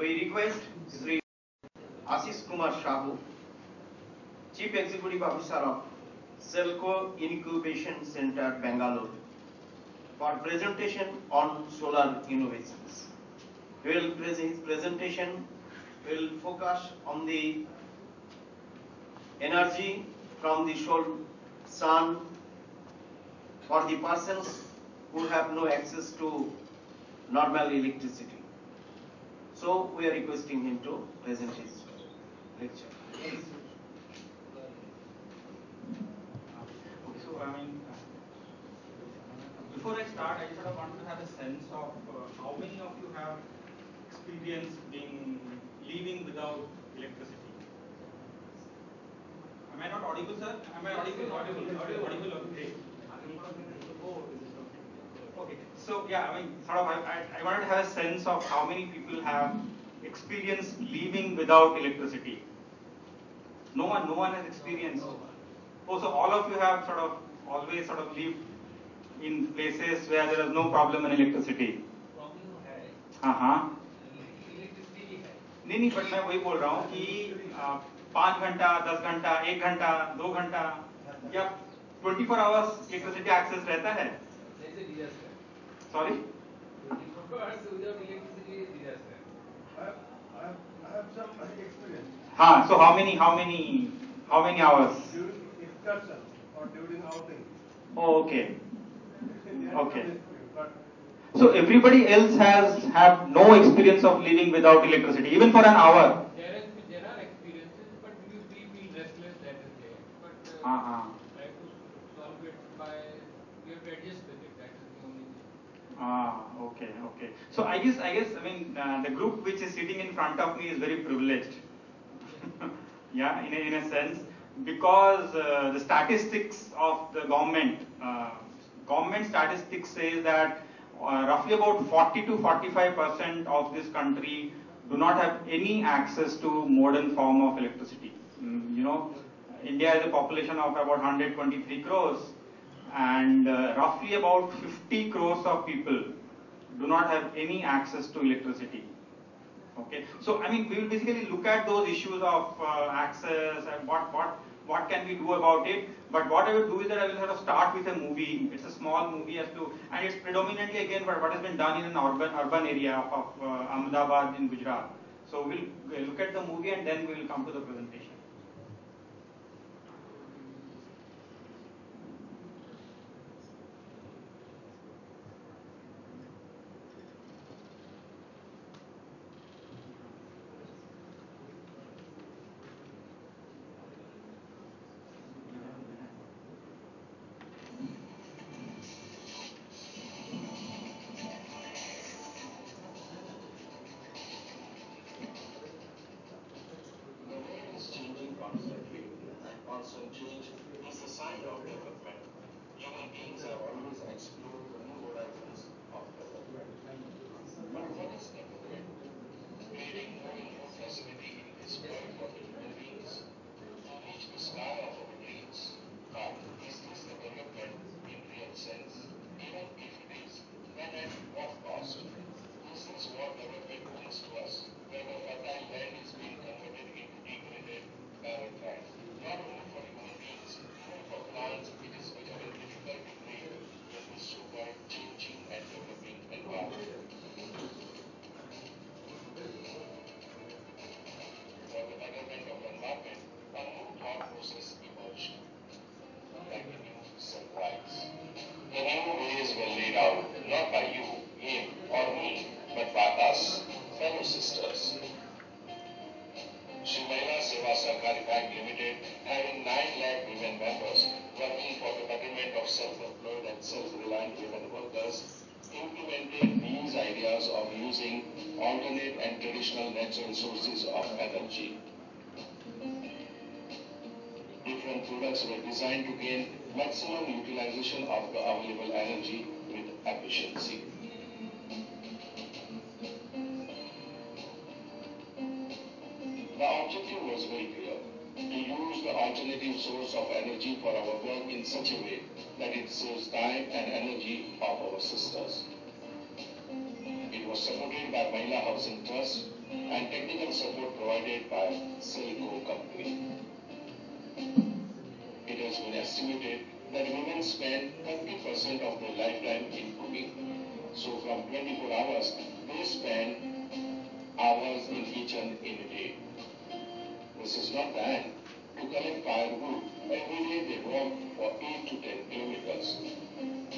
we request Sri Ashish Kumar Shahu, Chief Executive Officer of Selco Incubation Center, Bangalore, for presentation on solar innovations. His presentation will focus on the energy from the sun for the persons who have no access to normal electricity. So we are requesting him to present his lecture. So before I start, I sort of want to have a sense of how many of you have experience living without electricity. Am I not audible, sir? Am I audible? Audible. Okay. Okay. So yeah, I wanted to have a sense of how many people have experience living without electricity. No one has experienced. Oh, so all of you have always lived in places where there is no problem in electricity. नहीं but मैं वही बोल रहा हूँ कि 5 घंटा 10 घंटा 1 घंटा 2 घंटा या 24 आवर्स इलेक्ट्रिसिटी एक्सेस रहता है. Sorry I have some experience. हाँ, so how many hours? During excursion or during outing. Oh, okay. So everybody else have no experience of living without electricity, even for an hour. There are experiences, but we feel restless, that is there. But try to solve it by, we have to adjust with it, that is the only thing. Okay. So I guess the group which is sitting in front of me is very privileged. Yeah, in a sense, because the statistics of the government statistics says that roughly about 40 to 45% of this country do not have any access to modern form of electricity. India has a population of about 123 crores, and roughly about 50 crores of people do not have any access to electricity. Okay, so we will basically look at those issues of access and what can we do about it. But what I will do is that I will start with a movie. It's a small movie and it's predominantly again what has been done in an urban area of Ahmedabad in Gujarat. So we'll look at the movie and then we will come to the presentation. Change is a sign of development. Human beings have always explored the new horizons of development. But what is development? Creating more and more facility in this world for the human beings to reach the sky of our dreams. But is this the development in real sense? Even if it is, then at what cost? Is this what development means to us? Where the fertile land is being converted into degraded barren land. Not only for human beings, even for plants, it is becoming difficult to live in this so-called changing and developing environment. For the betterment of the environment, a new thought process emerged, like the new sunrise. The new ways were laid out, not by you, him, or me, but by us, fellow sisters. Shri Mahila Seva Sahkari Bank Limited, having 9 lakh women members working for the betterment of self-employed and self-reliant women workers, implemented these ideas of using alternate and traditional natural sources of energy. Different products were designed to gain maximum utilization of the available energy with efficiency. The objective was very clear, to use the alternative source of energy for our work in such a way that it saves time and energy of our sisters. It was supported by by Mahila Housing Trust and technical support provided by Silco Company. It has been estimated that women spend 30% of their lifetime in cooking. So from 24 hours, they spend hours in kitchen in a day. This is not bad. To collect firewood, every day they walk for 8 to 10 kilometers.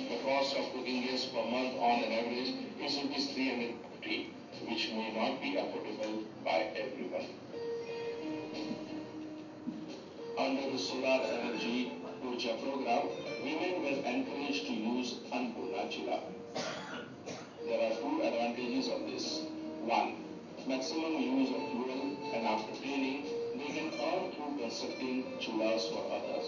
The cost of cooking gas per month on an average is rupees 350, which may not be affordable by everyone. Under the Solar Energy Urja program, women were encouraged to use Annapurna Chula. There are two advantages of this. One, maximum use of fuel, and after training, they can earn through constructing chulas for others.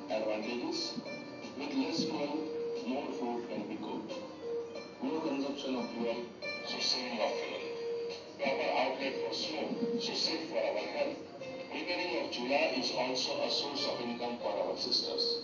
Advantages: with less fuel, more food can be cooked. Low consumption of fuel, so saving of fuel. Proper outlet for smoke, so safe for our health. Repairing of chula is also a source of income for our sisters.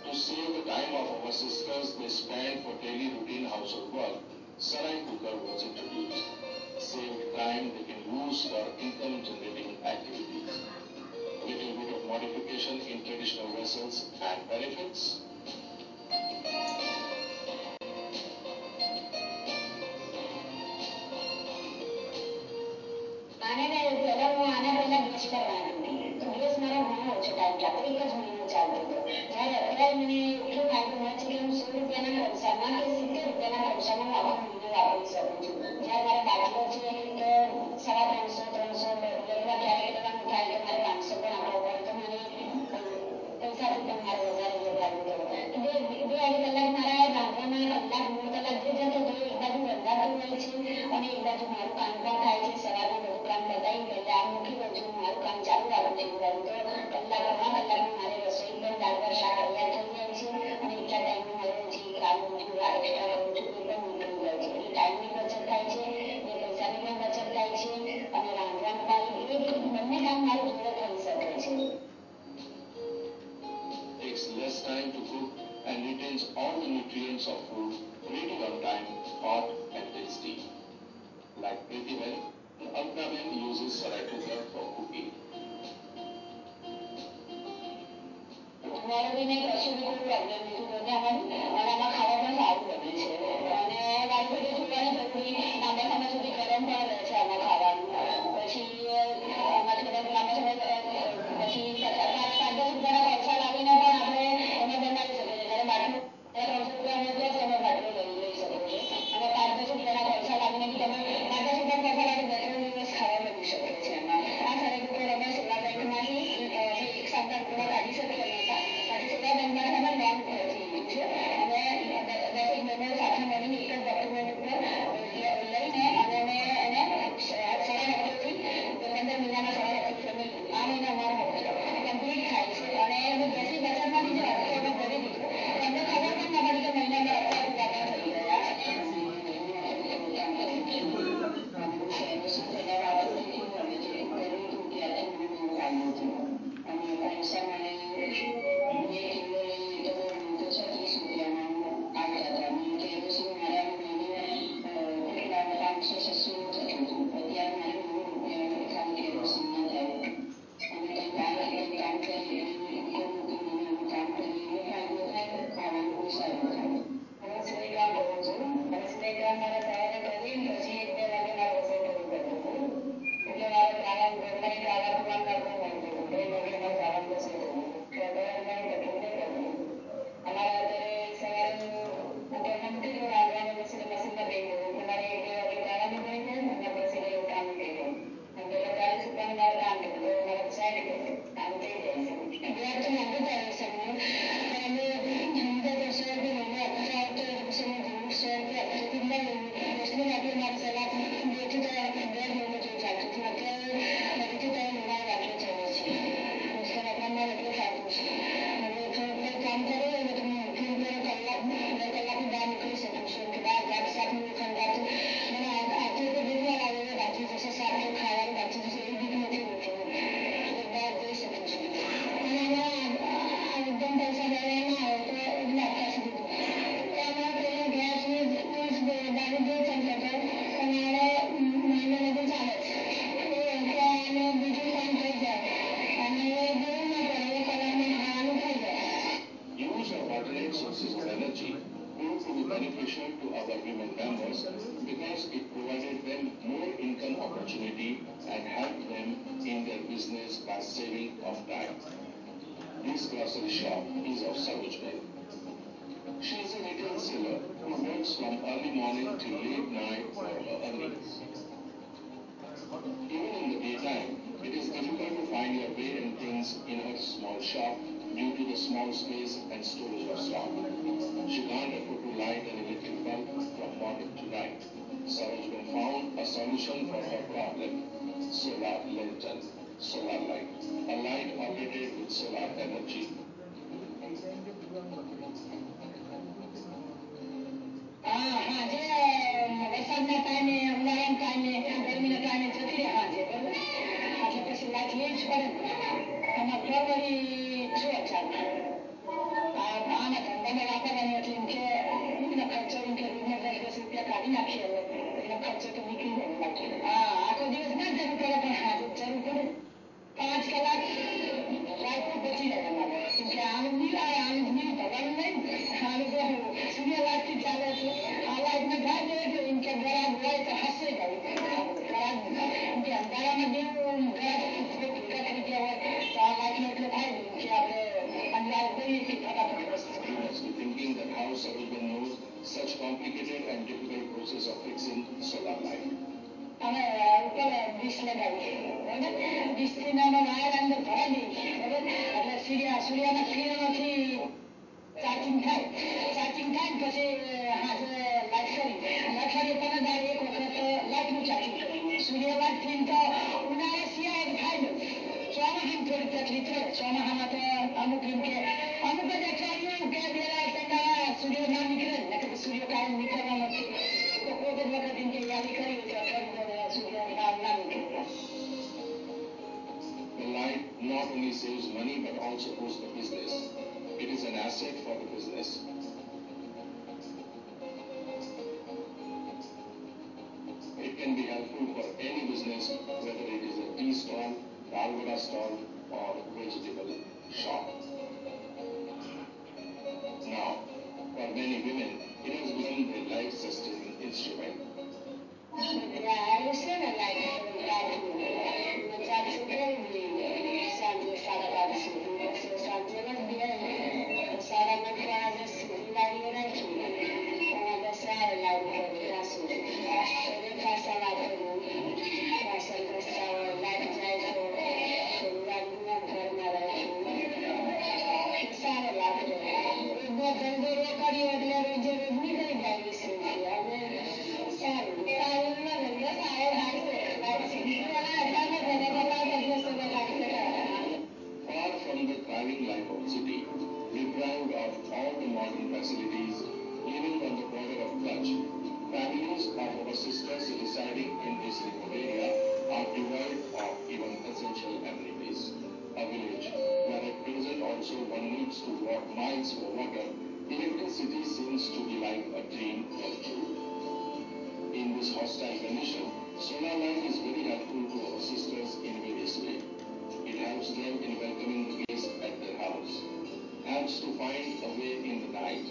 To save the time of our sisters they spend for daily routine household work, Sarai cooker was introduced. Saved time they can use for income generating activities. Little bit of modification in traditional vessels and benefits. Takes less time to cook and retains all the nutrients of food, ready on time, hot and tasty. Like Pritiben, Alpnaben uses Sarai cooker for cooking. Use of alternate sources of energy proved to be beneficial to our women members because it provided them more income opportunity and helped them in their business by saving of time. This grocery shop is of Sarojbel. She is a retail seller who works from early morning till late night for her earnings. Even in the daytime, it is difficult to find your way and things in her small shop due to the small space and storage of stock. She can't afford to light an electric bulb from morning to night. Sarojbel found a solution for her problem: solar lantern, solar light, a light operated with solar energy. વરસાદના ટાઈમે ઉનાળાના ટાઈમે ગરમીના ટાઈમે જતી રહે હાજે બરોબર એટલે પછી લાઈટ લેવી જ પડે ને એમાં ફેબ્રુઆરી 6000 આના ધંધામાં વાપરવાની એટલે એમ કે એનો ખર્ચો એમ કે રોજના 10-10 રૂપિયા કાઢી નાખીએ હવે એનો ખર્ચો તો નીકળી જાય હા આખો દિવસ ના જરૂર પડે પણ હાજે જરૂર પડે 5 કલાક લાઈટ બચી જાય અમારે કેમ કે આનું બિલ ભરવાનું નહીં આનું તો સૂર્ય લાઈટ થી ચાલે છે આ લાઈટ ને થાય છે એટલે એમ કે ગરાગ હોય તો હસે જાય ગરાગ એમ કે અંધારામાં જેવું ગરાગ ભેગા થઈ ગયા હોય તો આ લાઈટ નો એટલે થાય ને કે આપણે અંધારે દઈએ કે ફટાફટ You must be thinking that how Sarojbel knows such complicated and difficult process of fixing solar light. અમે ઉપર ડીશ લગાવી બરાબર ડીશ થી નાનો વાયર અંદર ભરાઈ દઈ બરાબર એટલે સૂર્યના કિરણોથી ચાર્જિંગ થાય ને પછી હાજે લાઈટ કરી અને અઠવાડિયે 15 દાડે એક વખત લાઈટનું ચાર્જિંગ કર્યું સૂર્ય લાઈટ થી તો ઉનાળે શિયાળે થાય ને ચોમાસામાં થોડી તકલીફ પડે ચોમાસામાં તો અમુક એમ કે અમુક જ અઠવાડિયું કે 2 દાડા સૂર્ય ના નીકળે ને કે સૂર્ય કાયમ નીકળવાનો નથી તો કોઈ જ વખત એમ કે યાદી કરી હોય તો અઠવાડિયું સૂર્ય ના નીકળે. The light not only saves money but also boosts the business. It is an asset for the business. It can be helpful for any business, whether it is a tea stall, dal vada stall, or vegetable shop. Now, for many women, it has become their life-sustaining instrument. Far from the thriving life of city, deprived of all the modern facilities, living on the border of Kutch, families of our sisters residing in this remote area are devoid of even essential amenities. A village where at present also one needs to walk miles for water, electricity seems to be like a dream come true. In this hostile condition, solar light is very helpful to our sisters in various ways. It helps them in welcoming the guests at their house, helps to find a way in the night.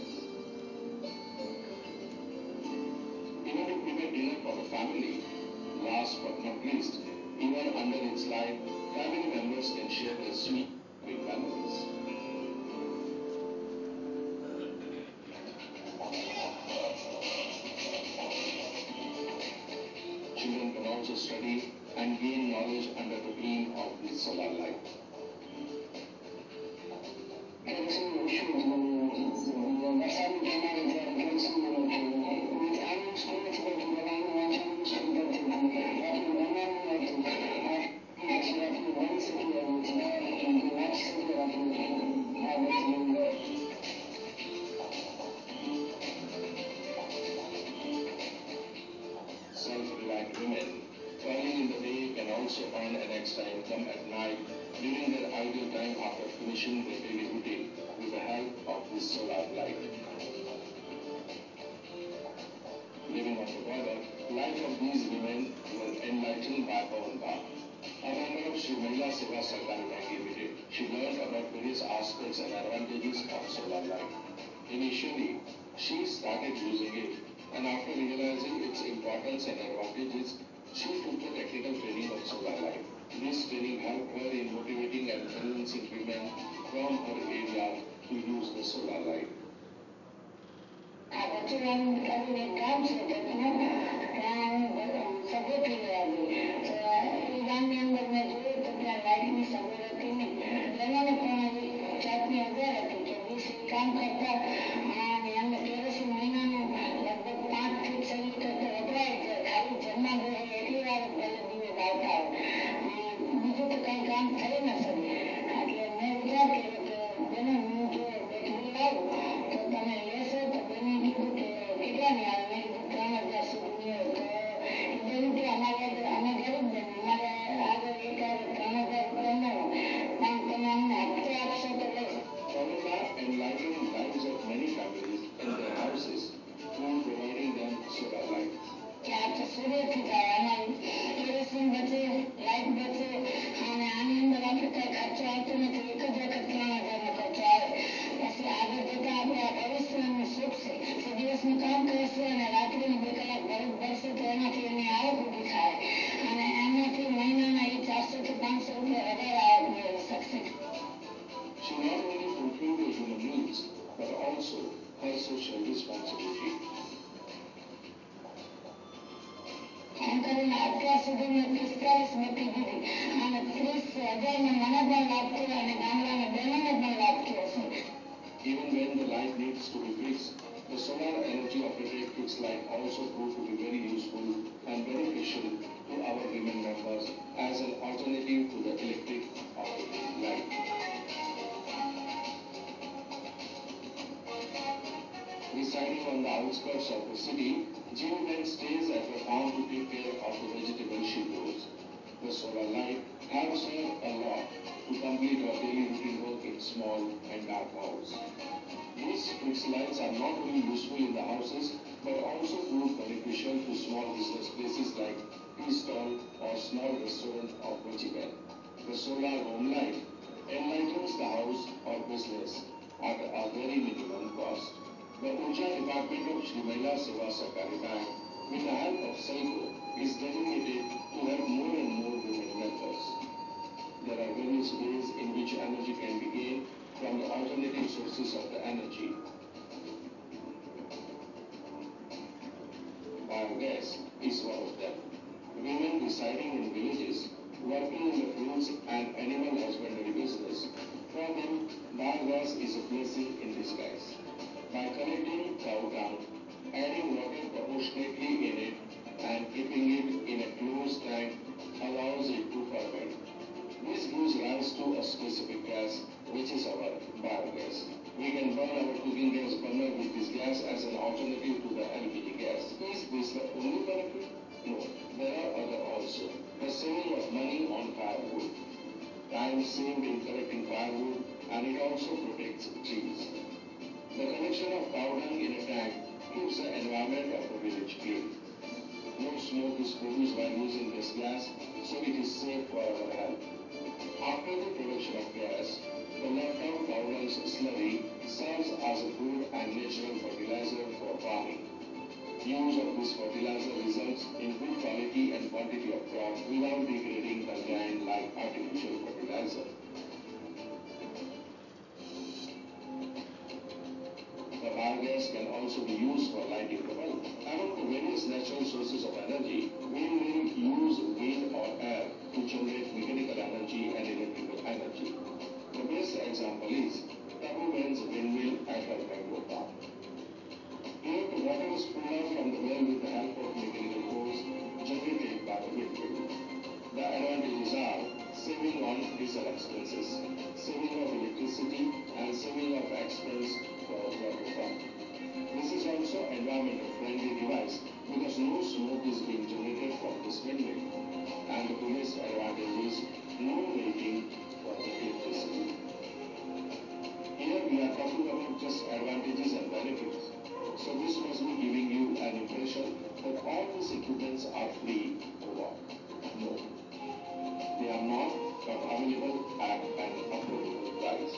Even to prepare dinner for the family, last but not least, even under its light, family members can share their sweet memories. Children can also study and gain knowledge under the beam of this solar light. condition their daily routine with the help of this solar light. Living on the border, life of these women were enlightened by Pawan Ba, a member of Shri Mahila Seva Sarkari Bank Limited. She learned about various aspects and advantages of solar light. Initially, she started using it, and after realizing its importance and advantages, she took the technical training of solar light. This training helped her in motivating and convincing women from her area to use the solar light. Enlightened lives of many families in their houses through providing them solar light. She not only fulfilled the human needs, but also her social responsibility. Even when the light needs to be fixed, the solar energy operated fixed light also proved to be very useful and beneficial to our women members as an alternative to the electric operated light. Residing on the outskirts of the city, Jean then stays at her farm to take care of the vegetables she grows. The solar light helps her a lot to complete her daily routine work in small and dark house. These fixed lights are not only useful in the houses, but also prove beneficial to small business places like tea stall or small restaurant or veggie. The solar home light enlightens the house or business at a very minimum cost. The Urja Department of Shri Mahila Seva Sarkari Bank, with the help of SELCO, is dedicated to help more and more women members. There are various ways in which energy can be gained from the alternative sources of the energy. Biogas is one of them. Women residing in villages, working in the fruits and animal husbandry business, for them, biogas is a blessing in disguise. By collecting cow dung, adding water proportionately in it, and keeping it in a closed tank allows it to ferment. This gives rise to a specific gas, which is our biogas. We can burn our cooking gas burner with this gas as an alternative to the LPG gas. Is this the only benefit? No, there are other also. The saving of money on firewood, time saved in collecting firewood, and it also protects trees. The collection of cow dung in a tank keeps the environment of the village clean. No smoke is produced while using this gas, so it is safe for our health. After the production of gas, the left out cow dung slurry serves as a good and natural fertilizer for farming. Use of this fertilizer results in good quality and quantity of crop without degrading the land like artificial fertilizer. The biogas can also be used for lighting the bulb. Among the various natural sources of energy, we will use wind or air to generate mechanical energy and electrical energy. The best example is Tabuben's windmill at her Bangalore farm. Here the water is pulled out from the well with the help of mechanical force generated by the windmill. The advantages are saving on diesel expenses, saving of electricity, and saving of expense for water pump. This is also environmental friendly device because no smoke is being generated from this windmill. And the biggest advantage is no waiting for the electricity. just advantages and benefits. So this must be giving you an impression that all these equipments are free or what? No. They are not, but available at an affordable price.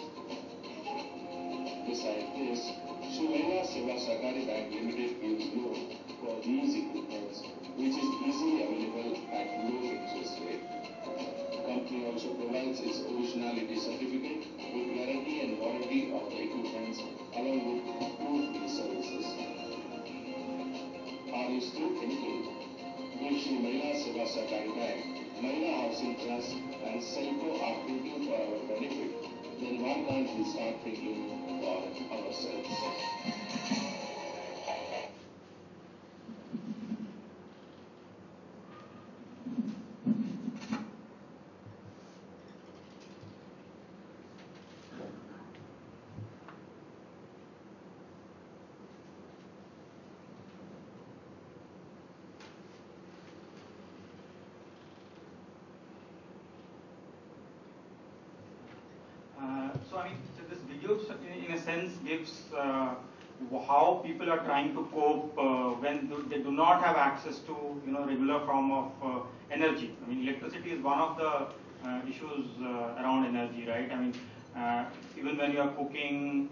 Besides this, Shri Maila Seva Sahakari Bank Limited gives loan for these equipments, which is easily available at low interest rate. The company also provides its originality certificate with guarantee and warranty of the equipments along with two free services. Are you still thinking? If Shri Maila Seva Sahakari Bank, Maila Housing Trust and Selco are thinking for our benefit, then why can't we start thinking for ourselves? So I mean, so this video in a sense gives how people are trying to cope when they do not have access to regular form of energy. I mean, electricity is one of the issues around energy, right? I mean, even when you are cooking,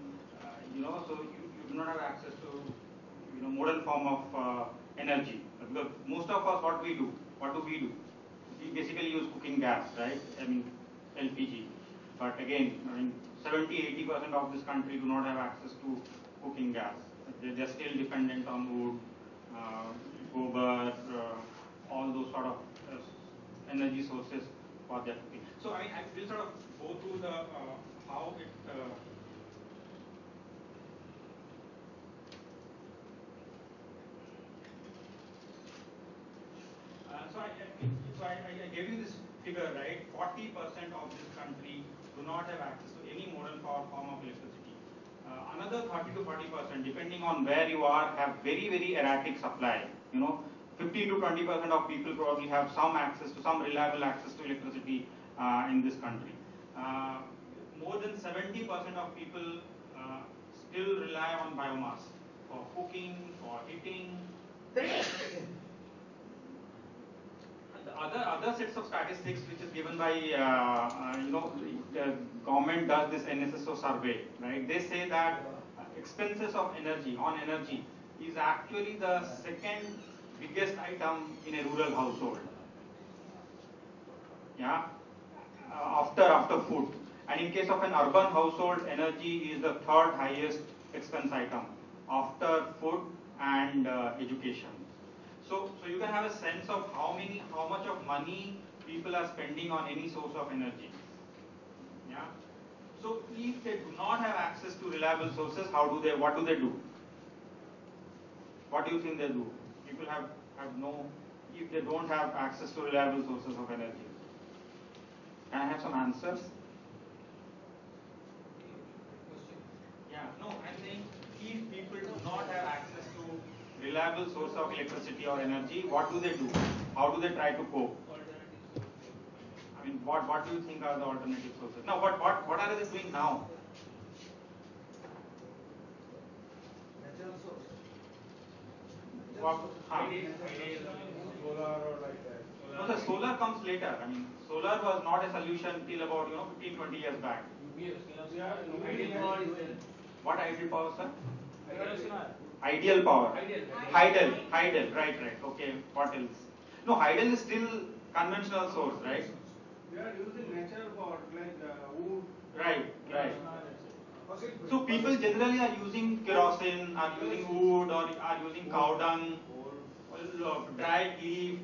so you do not have access to modern form of energy. Because most of us, what do we do? We basically use cooking gas, right? I mean, LPG. But again, I mean, 70-80% of this country do not have access to cooking gas. They're still dependent on wood, gobar, all those sort of energy sources for their cooking. So I will sort of go through the how it. So I gave you this figure, right? 40% of this country do not have access to any modern form of electricity. Another 30 to 40%, depending on where you are, have very, very erratic supply. 15 to 20% of people probably have some reliable access to electricity in this country. More than 70% of people still rely on biomass for cooking, for heating. Other sets of statistics which is given by the government does this NSSO survey, right? They say that expenses of energy is actually the second biggest item in a rural household. Yeah, after food. And in case of an urban household, energy is the third highest expense item after food and education. So you can have a sense of how much of money people are spending on any source of energy. Yeah. So if they do not have access to reliable sources, what do they do? What do you think they do? People if they don't have access to reliable sources of energy. Can I have some answers? Yeah, no, I'm saying if people do not have access to reliable source of electricity or energy, what do they do? How do they try to cope? I mean, what do you think are the alternative sources? Now, what are they doing now? Natural source. Solar or like that. No, the solar comes later. I mean, solar was not a solution till about 15-20 years back. Ideal power is there. What ideal power, sir? Ideal power. Hydel, right. Okay, what else? No, Hydel is still conventional source, right? We are using natural power like wood. Right. So people generally are using kerosene, are using wood, or are using cow dung, or dried leaf.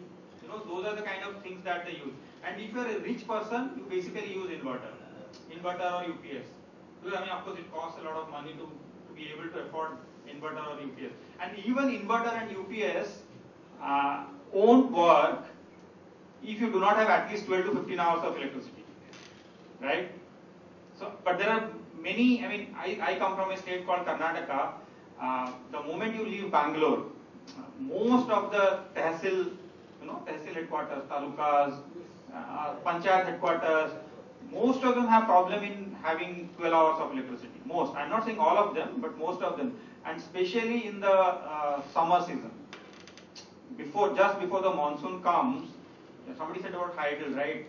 Those are the kind of things that they use. And if you are a rich person, you basically use inverter or UPS. Because I mean, of course, it costs a lot of money to be able to afford inverter or UPS. And even inverter and UPS won't work if you do not have at least 12 to 15 hours of electricity, right? So, but there are many. I mean, I come from a state called Karnataka. The moment you leave Bangalore, most of the tehsil headquarters, talukas, panchayat headquarters, most of them have problem in having 12 hours of electricity. Most. I'm not saying all of them, but most of them. And especially in the summer season. Just before the monsoon comes, somebody said about hydel, right?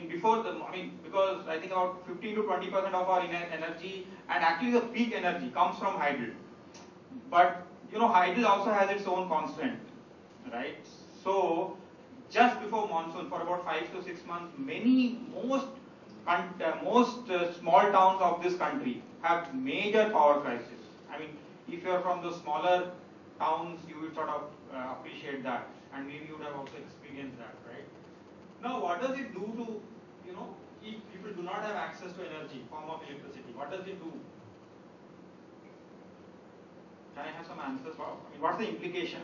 Because I think about 15 to 20% of our energy, and actually the peak energy comes from hydel. But hydel also has its own constraint, right? So just before monsoon, for about 5 to 6 months, most small towns of this country have major power crisis. If you are from the smaller towns, you will sort of appreciate that, and maybe you would have also experienced that, right? Now, what does it do to, if people do not have access to energy, form of electricity, what does it do? Can I have some answers? What's the implication?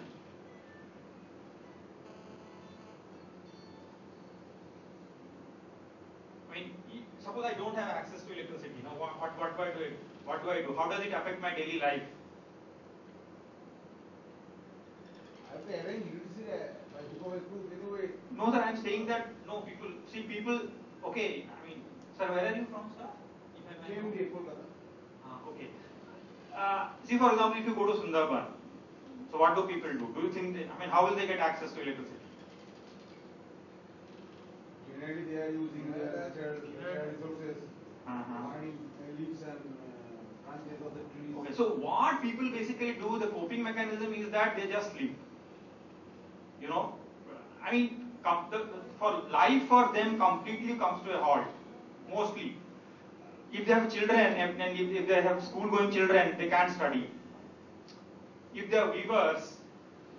Suppose I don't have access to electricity. Now, what do I do? What do I do? How does it affect my daily life? No, sir, I'm saying that people. Okay, sir, where are you from, sir? Okay. See, for example, if you go to Sundarban, so what do people do? Do you think, how will they get access to electricity? Generally, they are using the natural resources, leaves and branches of the trees. Okay, so what people basically do, the coping mechanism is that they just sleep. For life for them completely comes to a halt, mostly. If they have children, and if they have school-going children, they can't study. If they are weavers,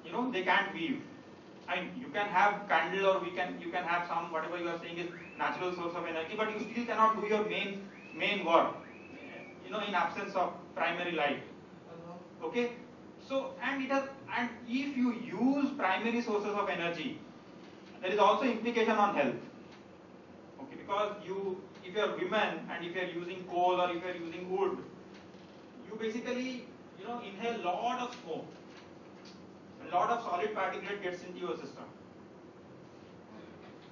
they can't weave. You can have candle, or you can have some, whatever you are saying is natural source of energy, but you still cannot do your main work, in absence of primary light. Okay? So, and if you use primary sources of energy, there is also implication on health. Okay, because if you are women and if you are using coal or if you are using wood, you basically, inhale a lot of smoke. A lot of solid particulate gets into your system.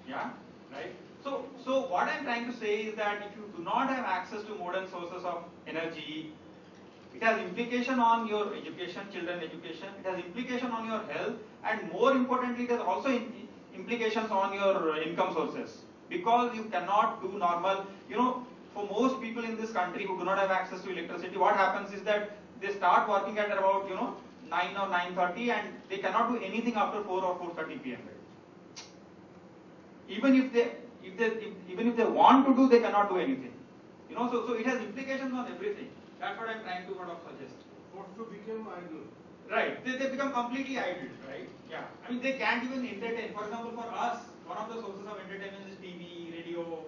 Yeah, right? So what I'm trying to say is that if you do not have access to modern sources of energy, it has implication on your education, children education, it has implication on your health, and more importantly, it has also implications on your income sources. Because you cannot do normal, for most people in this country who do not have access to electricity, what happens is that they start working at about, 9 or 9:30, and they cannot do anything after 4 or 4:30 p.m. Even if they want to do, they cannot do anything. So it has implications on everything. That's what I'm trying to sort of suggest. Forced to become idle. Right. They become completely idle, right? Yeah. They can't even entertain. For example, for us, one of the sources of entertainment is TV, radio,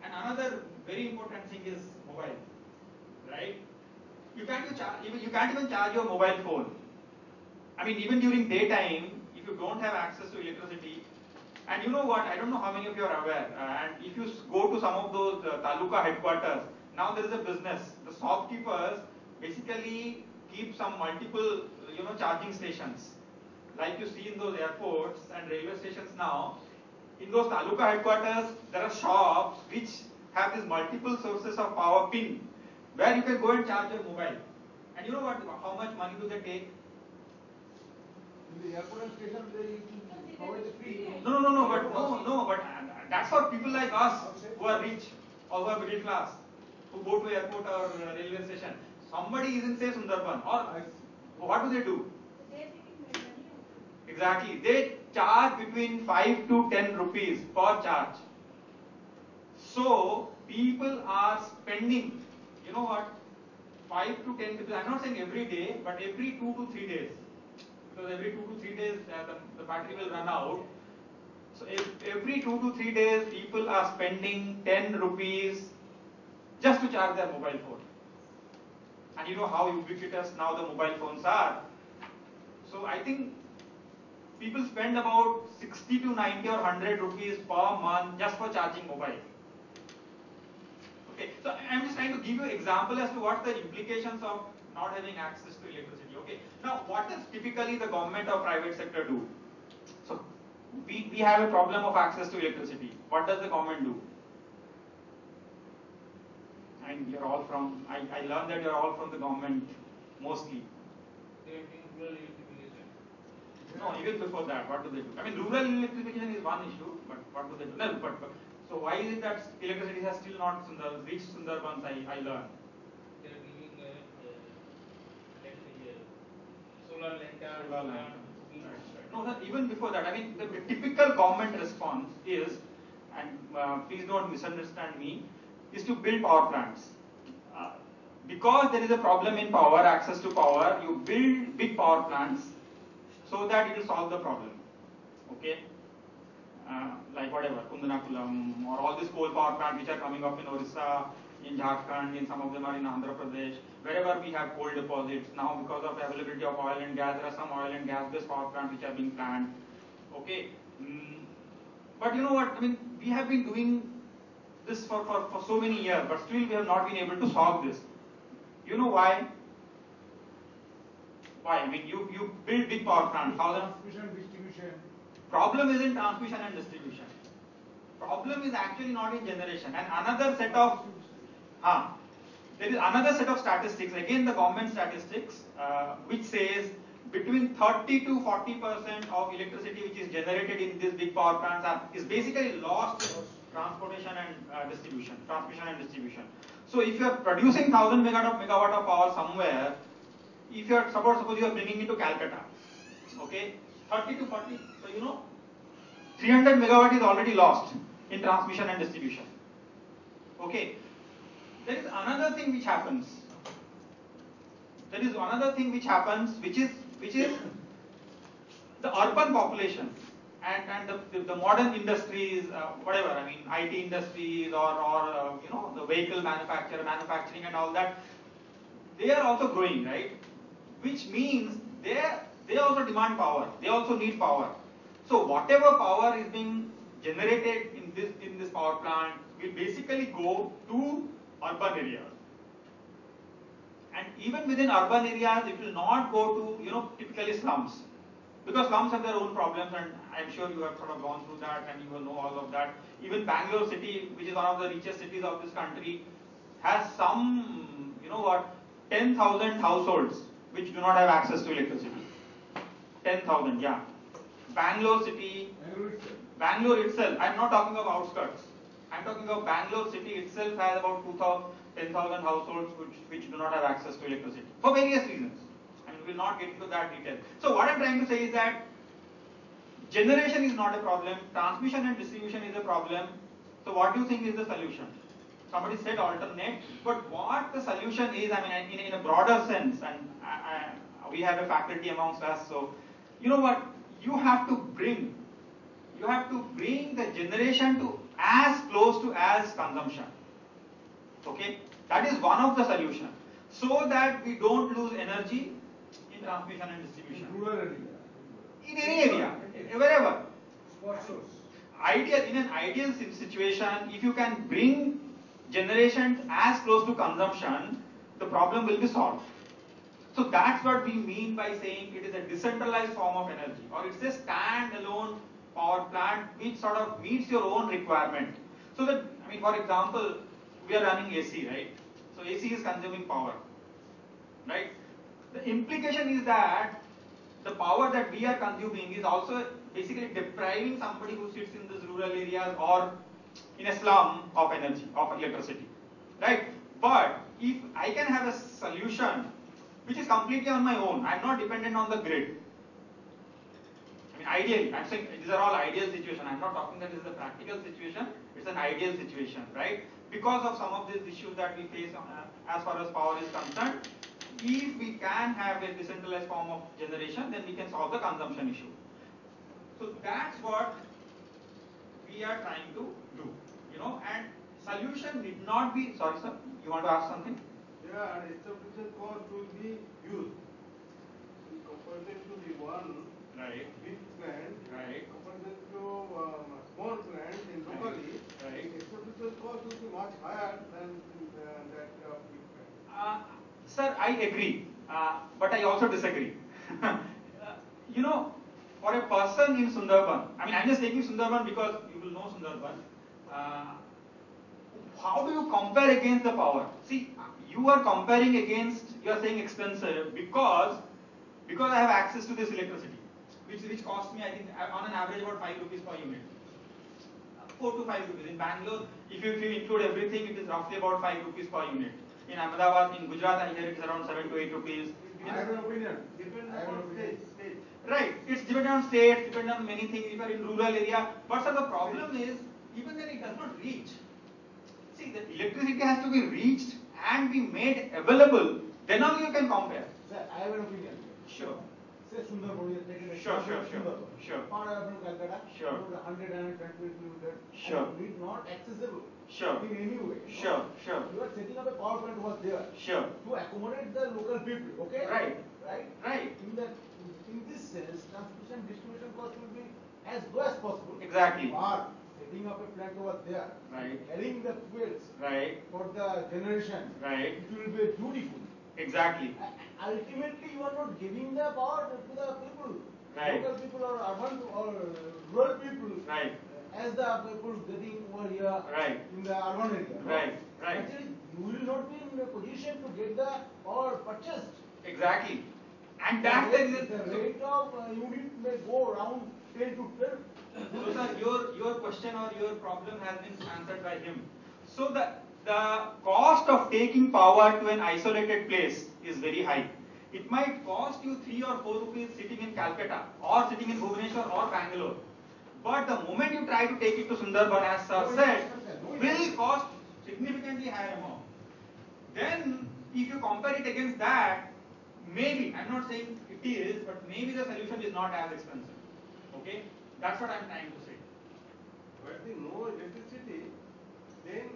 and another very important thing is mobile, right? You can't even charge your mobile phone. Even during daytime, if you don't have access to electricity, and you know what, I don't know how many of you are aware, and if you go to some of those taluka headquarters, now there is a business. The shopkeepers basically keep some multiple, charging stations. Like you see in those airports and railway stations now, in those taluka headquarters, there are shops which have these multiple sources of power pin, where you can go and charge your mobile. And you know what, how much money do they take? In the airport and station, they provide the free. No, but that's for people like us who are rich or who are middle class, who go to airport or railway station. Somebody is in, say, Sundarban, or what do they do? Exactly, they charge between 5 to 10 rupees per charge. So people are spending, 5 to 10 rupees. I'm not saying every day, but every 2 to 3 days. Because every 2 to 3 days the battery will run out. So every 2 to 3 days people are spending 10 rupees just to charge their mobile phone. And you know how ubiquitous now the mobile phones are. So I think people spend about 60 to 90 or 100 rupees per month just for charging mobile. Okay, so I'm just trying to give you an example as to what the implications of not having access to electricity. Okay, now what does typically the government or private sector do? So we have a problem of access to electricity. What does the government do? And you're all from, I learned that you're all from the government, mostly. They are doing rural electrification. No, even before that, what do they do? I mean, rural electrification is one issue, but what do they do? No, but so why is it that electricity has still not reached Sundarbans? I learned. They are giving solar lantern. Solar lantern. Right. No, sir, even before that, I mean, the typical government response is, and please don't misunderstand me, is to build power plants. Because there is a problem in power, access to power, you build big power plants so that it will solve the problem. Okay? Like whatever, Kundanakulam, or all these coal power plants which are coming up in Orissa, in Jharkhand, in some of them are in Andhra Pradesh, wherever we have coal deposits. Now because of availability of oil and gas, there are some oil and gas-based power plants which are being planned. Okay? But you know what, I mean, we have been doing this for so many years, but still we have not been able to solve this. You know why? Why? I mean, you build big power plants. Transmission, distribution. Problem is in transmission and distribution. Problem is actually not in generation. And another set of, there is another set of statistics, again the government statistics, which says between 30 to 40% of electricity which is generated in these big power plants is basically lost in transportation and distribution, transmission and distribution. So if you are producing 1000 megawatt of power somewhere, if you are suppose you are bringing it to Calcutta, okay, 30 to 40, so you know, 300 megawatt is already lost in transmission and distribution. Okay, there is another thing which happens. There is another thing which happens, which is the urban population and the modern industries, whatever, I mean, IT industries or you know, the vehicle manufacturing and all that, they are also growing, right? Which means they also demand power. They also need power. So whatever power is being generated in this power plant will basically go to urban areas. And even within urban areas, it will not go to, you know, typically slums. Because slums have their own problems, and I'm sure you have sort of gone through that and you will know all of that. Even Bangalore city, which is one of the richest cities of this country, has some, you know what, 10,000 households which do not have access to electricity. 10,000, yeah. Bangalore city, Bangalore itself, I'm not talking of outskirts. I'm talking of Bangalore city itself has about 10,000 households which do not have access to electricity for various reasons. I mean, we'll not get into that detail. So what I'm trying to say is that generation is not a problem, transmission and distribution is a problem. So what do you think is the solution? Somebody said alternate, but what the solution is, I mean, in a broader sense, and we have a faculty amongst us, so you know what, you have to bring the generation to as close to as consumption. Okay, that is one of the solutions, so that we don't lose energy in transmission and distribution. In rural area. In any area, wherever. Spot source. In an ideal situation, if you can bring generation as close to consumption, the problem will be solved. So that's what we mean by saying it is a decentralized form of energy, or it's a standalone power plant which sort of meets your own requirement. So that, I mean, for example, we are running AC, right? So AC is consuming power, right? The implication is that the power that we are consuming is also basically depriving somebody who sits in these rural areas or in a slum of energy, of electricity, right? But if I can have a solution which is completely on my own, I'm not dependent on the grid. I mean, ideally, I'm saying these are all ideal situations. I'm not talking that this is a practical situation. It's an ideal situation, right? Because of some of these issues that we face as far as power is concerned, if we can have a decentralized form of generation, then we can solve the consumption issue. So that's what we are trying to do, you know, and solution need not be, sorry sir, you want to ask something? Yeah, and establishment cost will be used in comparison to the one Right. big plant, Right. comparison to small plants in locally, Right. establishment cost will be much higher than that big plant. Sir, I agree, but I also disagree. You know, for a person in Sundarban, I mean, I'm just taking Sundarban because you will know Sundarban. how do you compare against the power? See, you are comparing against, you are saying expensive because I have access to this electricity, which costs me, I think, on an average about 5 rupees per unit. 4 to 5 rupees. In Bangalore, if you include everything, it is roughly about 5 rupees per unit. In Ahmedabad, in Gujarat, I hear it is around 7 to 8 rupees. I have an opinion. Depends on state. Right. It's dependent on states, dependent on many things. If you are in rural area, but sir, the problem is, even then it does not reach. See, the electricity has to be reached and be made available. Then only you can compare. Sir, I have an opinion. Sure. Say Sundarban, you take it. Sure. Far away from Calcutta. Sure. 100 and 20 kilometers. Sure. And it is not accessible. Sure. In any way. Sure. You are setting up a power plant was there. Sure. To accommodate the local people. Okay. Right. In this sense, transmission distribution cost will be as low as possible. Exactly. But setting up a plant over there. Right. Carrying the fuels. Right. For the generation. Right. It will be beautiful. Exactly. Ultimately, you are not giving the power to the people. Right. Local people or urban or rural people. Right. As the people getting over here. Right. In the urban area. Right. Actually, you will not be in a position to get the power purchased. Exactly. And that's the rate of unit may go around 10 to 12. So sir, your question or your problem has been answered by him. So the cost of taking power to an isolated place is very high. It might cost you 3 or 4 rupees sitting in Calcutta or sitting in Bhubaneswar or Bangalore. But the moment you try to take it to Sundarban, as sir said, will cost significantly higher amount. Then if you compare it against that, maybe, I'm not saying it is, but maybe the solution is not as expensive. Okay? That's what I'm trying to say. But the no electricity, then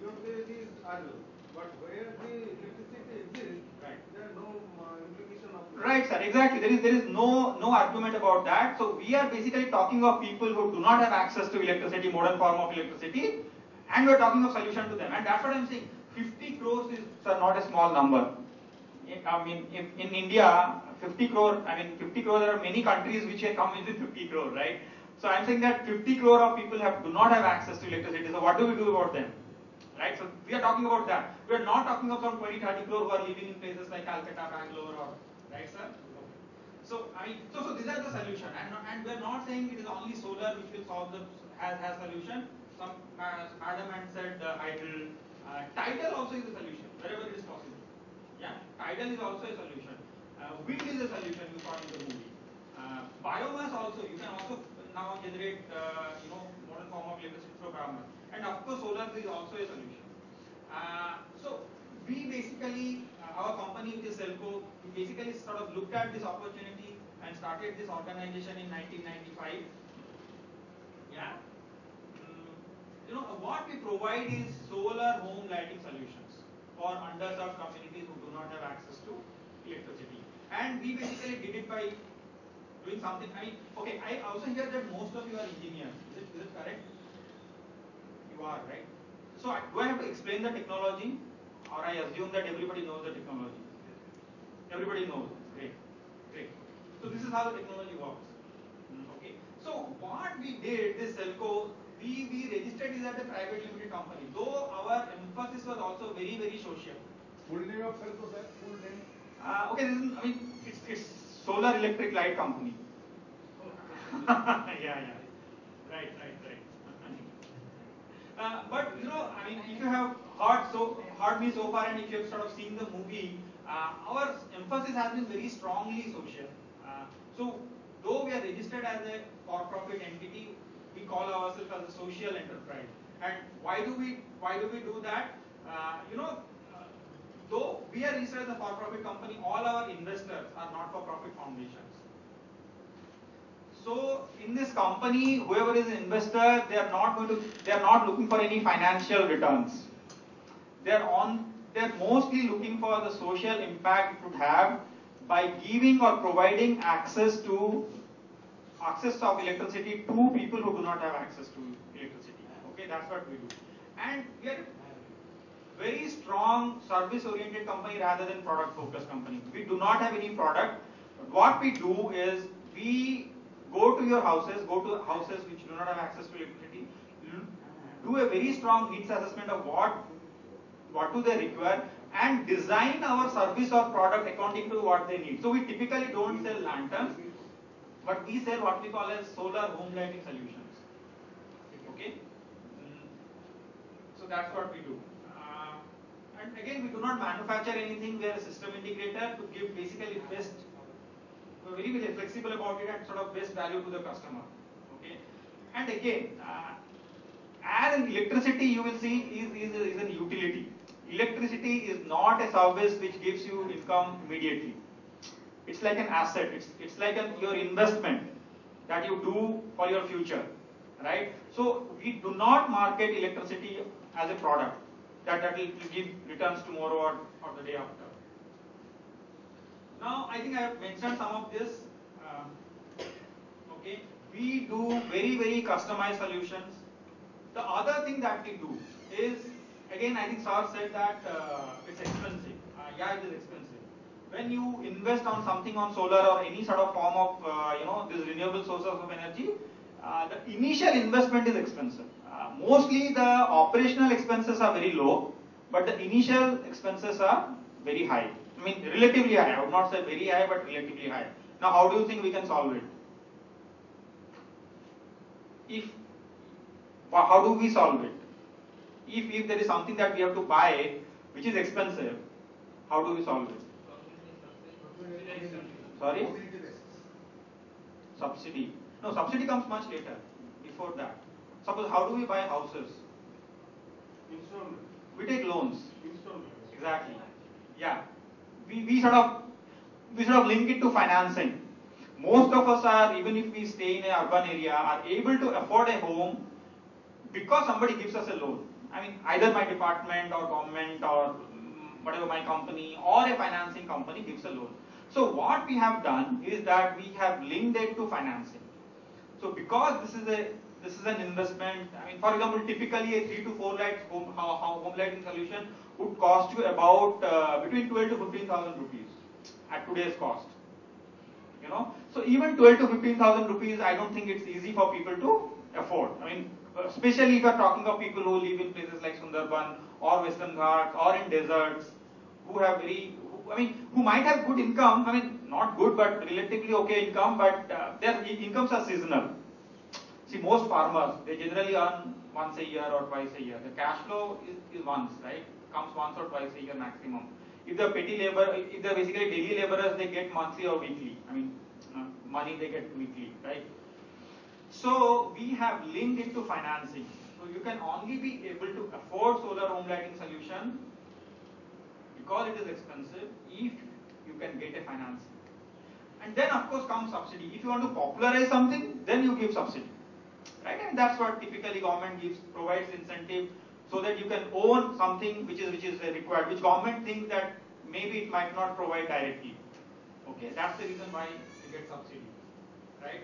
your place is idle. But where the electricity exists, right, there is no implication of it. Right, sir, exactly. There is no argument about that. So we are basically talking of people who do not have access to electricity, modern form of electricity, and we are talking of solution to them. And that's what I'm saying. 50 crores is, sir, not a small number. I mean, in India, 50 crore, there are many countries which have come within 50 crore, right? So I'm saying that 50 crore of people do not have access to electricity. So what do we do about them? Right? So we are talking about that. We are not talking about some 20-30 crore who are living in places like Calcutta, Bangalore, or, right, sir? So so these are the solution, and we are not saying it is only solar which will solve the has solution. Some madam had said hydel, tidal also is a solution wherever it is possible. Yeah, tidal is also a solution. Wind is a solution you saw in the movie. Biomass also, you can also now generate modern form of electricity through biomass. And of course solar is also a solution. So we basically, our company which is Selco, we basically sort of looked at this opportunity and started this organization in 1995. Yeah. What we provide is solar home lighting solutions for underserved communities who do not have access to electricity. And we basically did it by doing something. I also hear that most of you are engineers. Is it correct? You are, right? So do I have to explain the technology, or I assume that everybody knows the technology? Everybody knows. Great. So this is how the technology works. Okay. So what we did, this Selco, we registered it as a private limited company. Though our emphasis was also very, very social. Full name of Selco, sir? Full name? Okay, it's Solar Electric Light Company. Yeah. Right. But if you have heard me so far, and if you have sort of seen the movie, our emphasis has been very strongly social. So though we are registered as a for-profit entity, we call ourselves as a social enterprise. And why do we do that? Though we are registered as a for-profit company, all our investors are not-for-profit foundations. So in this company, whoever is an investor, they are not looking for any financial returns. They're mostly looking for the social impact it would have by giving or providing access of electricity to people who do not have access to electricity. Okay, that's what we do. And we are very strong service-oriented company rather than product-focused company. We do not have any product. What we do is we go to houses which do not have access to electricity, do a very strong needs assessment of what do they require, and design our service or product according to what they need. So we typically don't sell lanterns, but we sell what we call as solar home lighting solutions. Okay, so that's what we do. And again, we do not manufacture anything. We are a system integrator to give basically best. We're very, very flexible about it and sort of best value to the customer. Okay, and again, as in electricity, you will see is an utility. Electricity is not a service which gives you income immediately. It's like an asset. It's like your investment that you do for your future, right? So we do not market electricity as a product that will give returns tomorrow or the day after. Now I think I have mentioned some of this. Okay, we do very, very customized solutions. The other thing that we do is, again, I think Sir said that it's expensive. Yeah, it is expensive. When you invest on something on solar or any sort of form of these renewable sources of energy, the initial investment is expensive. Mostly the operational expenses are very low, but the initial expenses are very high. I mean, relatively high. I would not say very high, but relatively high. Now, how do you think we can solve it? How do we solve it? If there is something that we have to buy which is expensive, how do we solve it? Sorry? Subsidy. No, subsidy comes much later. Before that. Suppose, how do we buy houses? Installment. We take loans. Installment. Exactly. Yeah. We sort of link it to financing. Most of us are, even if we stay in an urban area, are able to afford a home because somebody gives us a loan. I mean, either my department or government or whatever my company or a financing company gives a loan. So what we have done is that we have linked it to financing. So because this is an investment, I mean, for example, typically a 3 to 4 lakhs home lighting solution would cost you about between 12 to 15,000 rupees at today's cost. So even 12 to 15,000 rupees, I don't think it's easy for people to afford. I mean, especially if you are talking of people who live in places like Sundarban or Western Ghats or in deserts, who might have good income. I mean, not good, but relatively okay income, but their incomes are seasonal. See, most farmers, they generally earn once a year or twice a year. The cash flow is once, right? Comes once or twice a year maximum. If they're if they're basically daily laborers, they get monthly or weekly. I mean, money they get weekly, right? So we have linked it to financing. So you can only be able to afford solar home lighting solution because it is expensive if you can get a financing. And then of course comes subsidy. If you want to popularize something, then you give subsidy. Right? And that's what typically government provides incentive so that you can own something which is required, which government thinks that maybe it might not provide directly. Okay, that's the reason why you get subsidy. Right?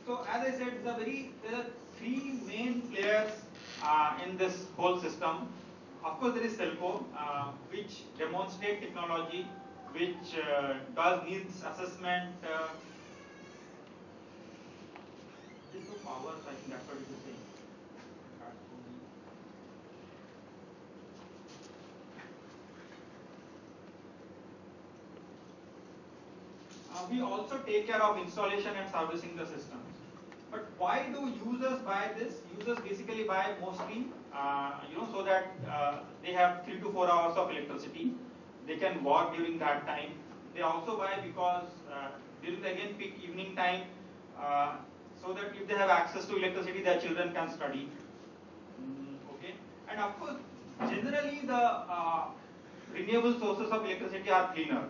So as I said, there are 3 main players in this whole system. Of course, there is Selco, which demonstrates technology, which does needs assessment. There's no power, so I think that's what it is saying. We also take care of installation and servicing the systems. But why do users buy this? Users basically buy mostly, so that they have 3 to 4 hours of electricity. They can work during that time. They also buy because during the peak evening time, so that if they have access to electricity, their children can study. Okay, and of course, generally the renewable sources of electricity are cleaner.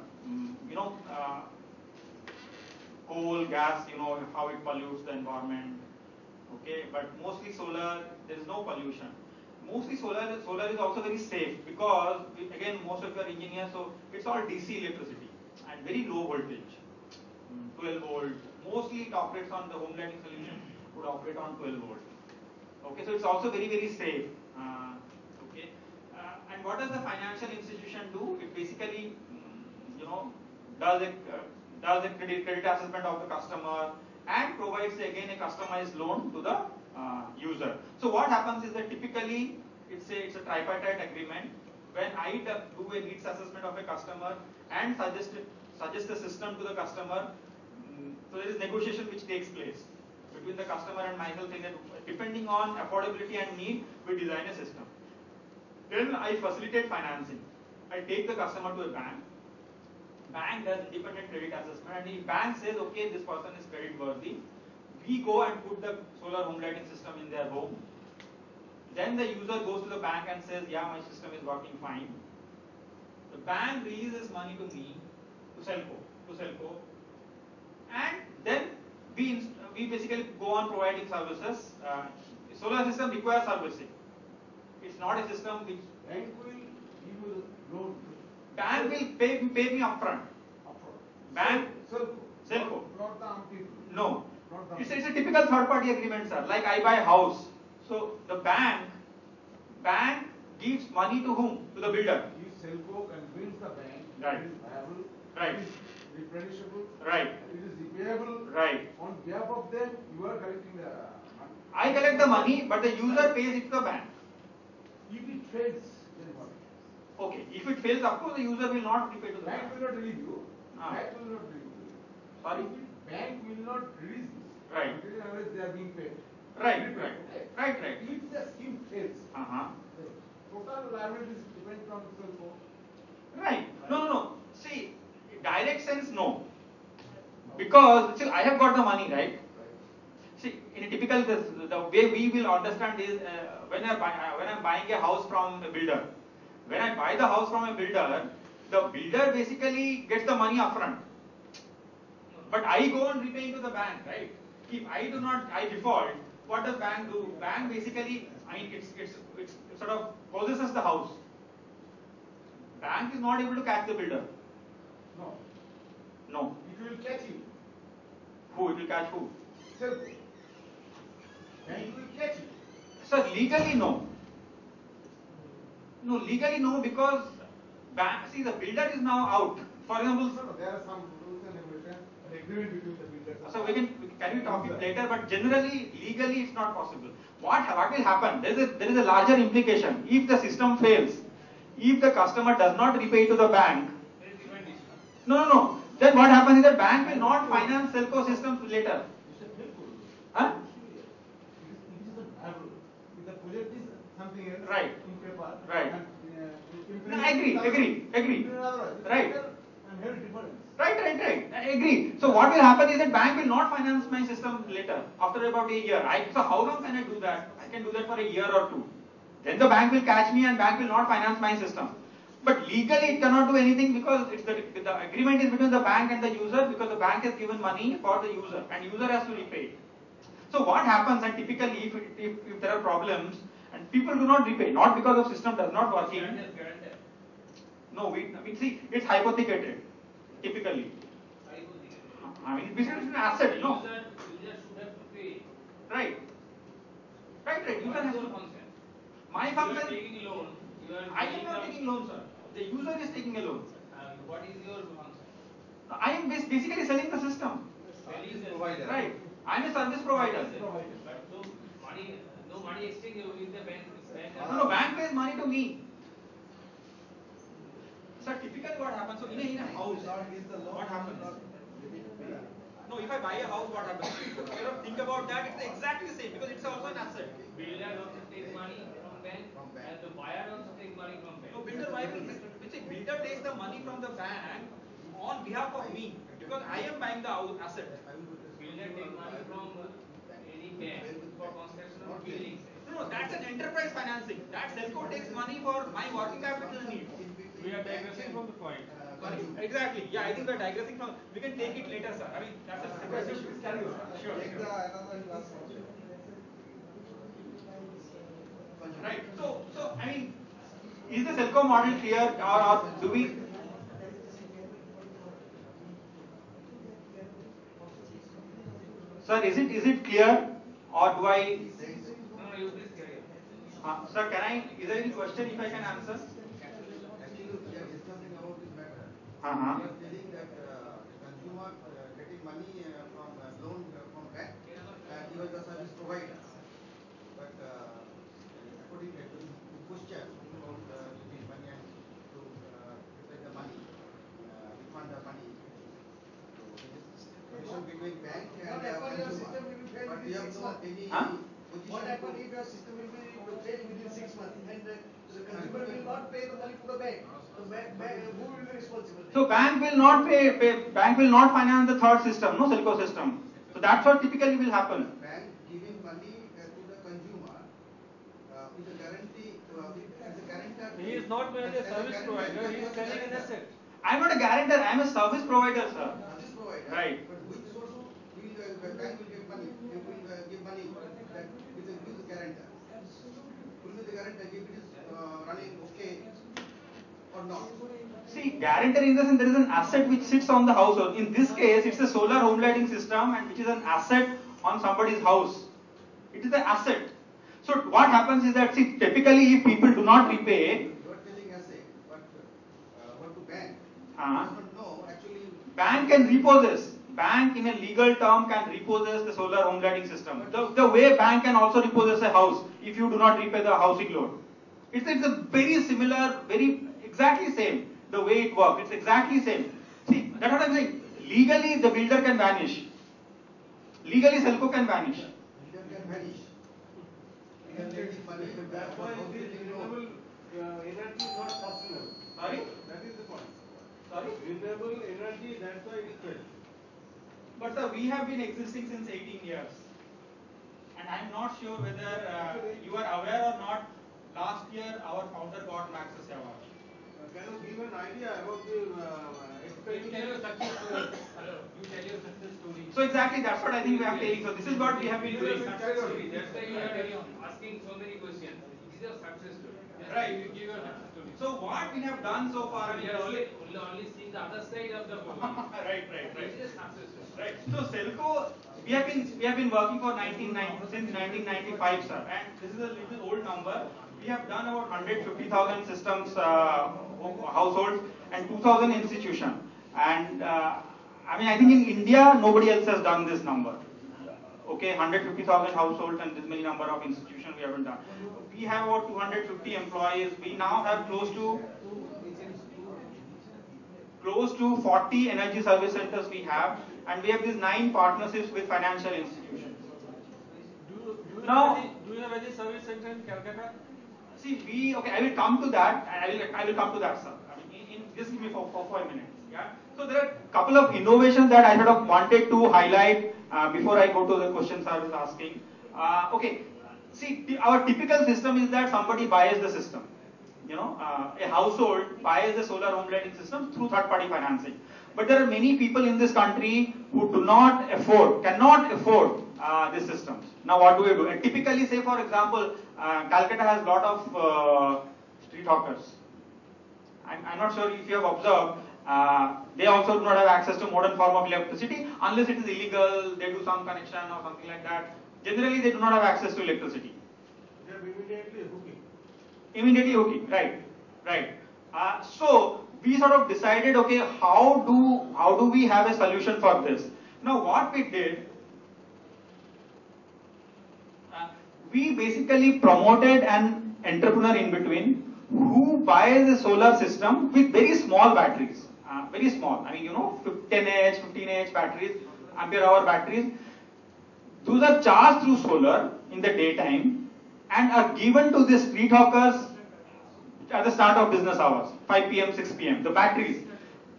Coal, gas, how it pollutes the environment. Okay, but mostly solar, there is no pollution. Mostly solar is also very safe because, again, most of you are engineers, so it's all DC electricity and very low voltage, 12 volt. Mostly it operates on the home lighting solution would operate on 12 volt. Okay, so it's also very, very safe. Okay, and what does the financial institution do? It basically, does does a credit assessment of the customer, and provides again a customized loan to the user. So what happens is that typically it's a tripartite agreement. When I do a needs assessment of a customer and suggest a system to the customer, so there is negotiation which takes place between the customer and myself, saying that depending on affordability and need, we design a system. Then I facilitate financing. I take the customer to a bank. Bank does independent credit assessment, and if bank says, okay, this person is credit worthy, we go and put the solar home lighting system in their home. Then the user goes to the bank and says, yeah, my system is working fine. The bank releases money to me, to Selco, and then we basically go on providing services. Solar system requires servicing. It's not a system which Bank will give you the loan. bank will pay me upfront. Bank, Selco. Not the arm people. No. Not the It's a typical third party agreement, sir. Like I buy a house. So the bank gives money to whom? To the builder. If Selco convince the bank Right. it is viable, Right. it is replenishable, Right. it is repayable, Right. on behalf of them, you are collecting the money. I collect the money, but the user pays it to the bank. If it fails, then what? Okay. If it fails, of course the user will not repay to the Bank bank. will not release you. Ah. Bank will not release you. Sorry? Bank will not release you. Right. Unless they are being paid. Right. Okay. Right. If the scheme fails, Uh-huh. the total liabilities depend on Selco. Right. No. See, direct sense, no. Because, see, I have got the money, right? See, in a typical, the way we will understand is when I'm buying a house from a builder. When I buy the house from a builder, the builder basically gets the money upfront. But I go and repay to the bank, right? If I default, what does bank do? Bank basically, it's sort of possesses the house. Bank is not able to catch the builder. No. It will catch you. Who? It will catch who? Selco. Bank will catch you. Sir, legally no. No, legally no, because the builder is now out. For example, No, there are some rules and regulations, an agreement between the builders. so can we talk it later? But generally, legally, it's not possible. What will happen? There is a larger implication. If the system fails, if the customer does not repay to the bank, no. Then what happens is the bank will not finance Selco systems later. Huh? It is a viable. If the project is something else Right. in paper. Right. And, No, I agree. Right. And here difference. Right. I agree. So what will happen is that bank will not finance my system later, after about a year. So how long can I do that? I can do that for a year or two. Then the bank will catch me and bank will not finance my system. But legally it cannot do anything because the agreement is between the bank and the user, because the bank has given money for the user and user has to repay it. So what happens, and typically if there are problems and people do not repay, not because the system does not working. No, we see it's hypothecated. Typically. I mean, it's an asset, User should have to pay. Right. User has to. My You function. are taking a loan. I am not taking loan, sir. The user is taking a loan. What is your function? I am basically selling the system. Provider. Right. I am a service provider. But no money exchange with the bank. No, bank pays money to me. Sir, typically what happens? So in a house, what happens? No, if I buy a house, what happens? Think about that. It's exactly the same because it's also an asset. Builder also takes money from bank, and the buyer also takes money from bank. So builder takes the money from the bank on behalf of me because I am buying the asset. Builder takes money from any bank for construction of buildings. No, that's an enterprise financing. That Selco takes money for my working capital needs. We are digressing from the point. Sorry? Exactly. Yeah, I think we are digressing from. We can take it later, sir. I mean, that's a separate issue. Sure. Right. So I mean, is the Selco model clear, or do we? Sir, is it clear, or do I? No, you please carry on. Sir, is there any question if I can answer? Actually, we are discussing about this matter. Uh-huh. We are telling that consumer consumer getting money from loan from bank, and he was the service provider. But according to the question about giving money and to pay the money, refund the money. So between bank and consumer. But we have no any position. What happens if your system will be failed within 6 months and the consumer will not pay the money to the bank? So who will be responsible? So bank will not bank will not finance the third system, no Selco system. So that's what typically will happen. Bank giving money to the consumer with a guarantee, as a guarantor. He is not merely a service provider, he is selling an asset. I am not a guarantor, I am a service provider, sir. Service provider. Right. But which source will the bank will give money? They will give money that with the guarantor. Will be the guarantor if it is running okay or not? See, guarantor in the sense there is an asset which sits on the household. In this case, it's a solar home lighting system and which is an asset on somebody's house. It is an asset. So what happens is that, see, typically if people do not repay, You are telling asset, but what to bank? Uh-huh. Does not know actually. bank can repossess. Bank in a legal term can repossess the solar home lighting system. The way bank can also repossess a house if you do not repay the housing loan. It's a very similar, exactly same. The way it works, it's exactly same. See, that's what I'm saying. Legally, the builder can vanish. Legally, Selco can vanish. Leader can vanish. We are lending money. That's why this renewable energy is not sustainable. Sorry? That is the point. Sorry? Renewable energy, that's why it fails. But sir, we have been existing since 18 years. And I'm not sure whether you are aware or not, last year our founder got Maxis Award. Can you give an idea about the You tell your success story. Hello. You tell your success story. So exactly that's what I think we are telling. So this is what we have been doing. Success story. That's why you are asking so many questions. This is your success story. Right. You give your success story. So what we have done so far, We are only seeing the other side of the movie. right. This is success story. Right. So Selco, we have been working for since 1995, sir, and this is a little old number. We have done about 150,000 systems households and 2,000 institutions. And I think in India nobody else has done this number. Okay, 150,000 households and this many number of institutions we haven't done. We have about 250 employees. We now have close to 40 energy service centers we have, and we have these 9 partnerships with financial institutions. Do you have any service center in Calcutta? See, I will come to that. I will come to that, sir. Just give me for 5 minutes. Yeah. So there are a couple of innovations that I sort of wanted to highlight before I go to the questions I was asking. Okay. See, our typical system is that somebody buys the system. A household buys the solar home lighting system through third-party financing. But there are many people in this country who cannot afford these systems. Now, what do we do? And typically, say for example, Calcutta has a lot of street hawkers. I'm not sure if you have observed. They also do not have access to modern form of electricity unless it is illegal. They do some connection or something like that. Generally, they do not have access to electricity. They are immediately hooking. Immediately hooking, right. So we sort of decided, okay, how do we have a solution for this? Now what we did, we basically promoted an entrepreneur in between who buys a solar system with very small batteries, very small. 10Ah, 15Ah batteries, ampere hour batteries. Those are charged through solar in the daytime and are given to the street hawkers at the start of business hours, 5 p.m., 6 p.m. The batteries,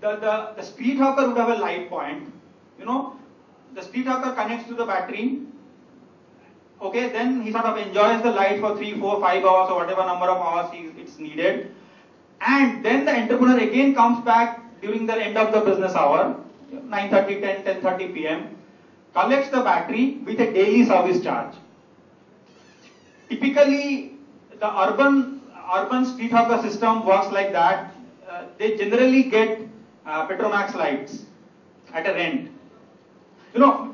the street hawker would have a light point. The street hawker connects to the battery. Okay, then he sort of enjoys the light for 3, 4, 5 hours or whatever number of hours it's needed. And then the entrepreneur again comes back during the end of the business hour, 9:30, 10, 10:30 p.m. collects the battery with a daily service charge. Typically, the urban street hawker system works like that. They generally get Petromax lights at a rent.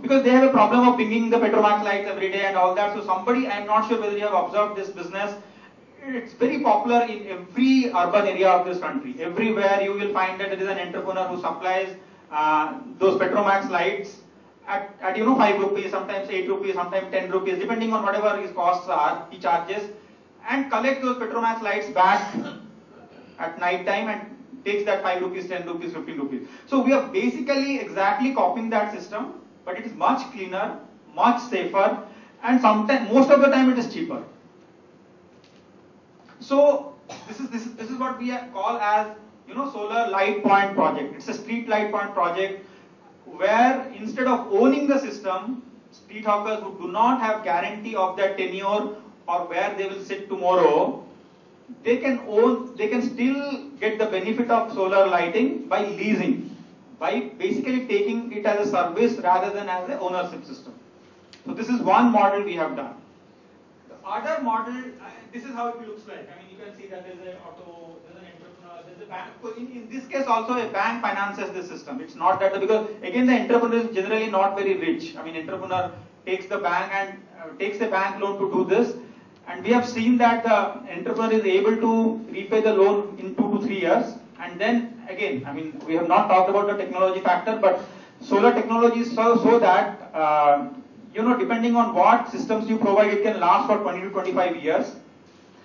Because they have a problem of pinging the Petromax lights every day and all that. So somebody, I'm not sure whether you have observed this business. It's very popular in every urban area of this country. Everywhere you will find that there is an entrepreneur who supplies those Petromax lights at 5 rupees, sometimes 8 rupees, sometimes 10 rupees, depending on whatever his costs are, he charges, and collect those Petromax lights back at night time and takes that 5 rupees, 10 rupees, 15 rupees. So we are basically exactly copying that system, but it is much cleaner, much safer, and sometimes, most of the time, it is cheaper. So this is what we call as solar light point project. It's a street light point project where instead of owning the system, street hawkers who do not have guarantee of their tenure or where they will sit tomorrow, they can still get the benefit of solar lighting by leasing, by basically taking it as a service rather than as an ownership system. So this is one model we have done. The other model, this is how it looks like. I mean, you can see that there's an entrepreneur, there's a bank. In this case also a bank finances this system. It's not that, because again the entrepreneur is generally not very rich. I mean, entrepreneur takes the bank and takes a bank loan to do this. And we have seen that the entrepreneur is able to repay the loan in 2 to 3 years. And then again, I mean, we have not talked about the technology factor, but solar technology is so that, depending on what systems you provide, it can last for 20 to 25 years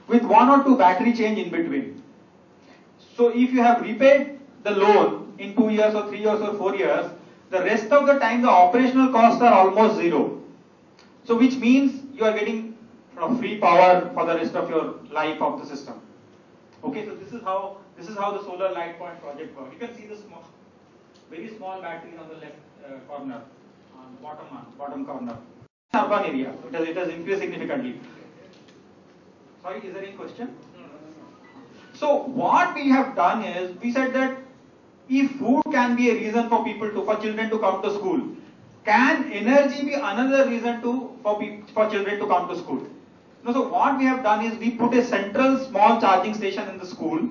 with 1 or 2 battery change in between. So if you have repaid the loan in 2 years or 3 years or 4 years, the rest of the time the operational costs are almost zero. So which means you are getting free power for the rest of your life of the system. Okay, so this is how the solar light point project works. You can see the very small batteries on the left corner, on the bottom corner. Urban area, it has increased significantly. Sorry, is there any question? So what we have done is, we said that if food can be a reason for children to come to school, can energy be another reason for children to come to school? No, so what we have done is we put a central small charging station in the school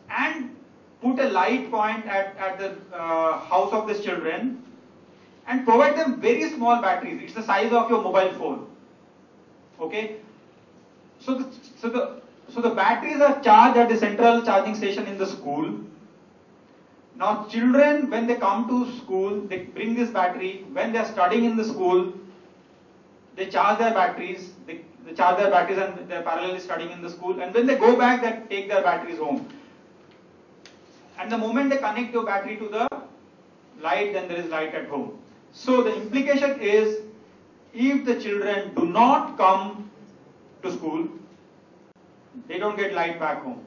and put a light point at the house of these children and provide them very small batteries. It's the size of your mobile phone. Okay. So the batteries are charged at the central charging station in the school. Now children, when they come to school, they bring this battery. When they are studying in the school, they charge their batteries. They charge their batteries and they are parallelly studying in the school. And when they go back, they take their batteries home. And the moment they connect your battery to the light, then there is light at home. So the implication is, if the children do not come to school, they don't get light back home.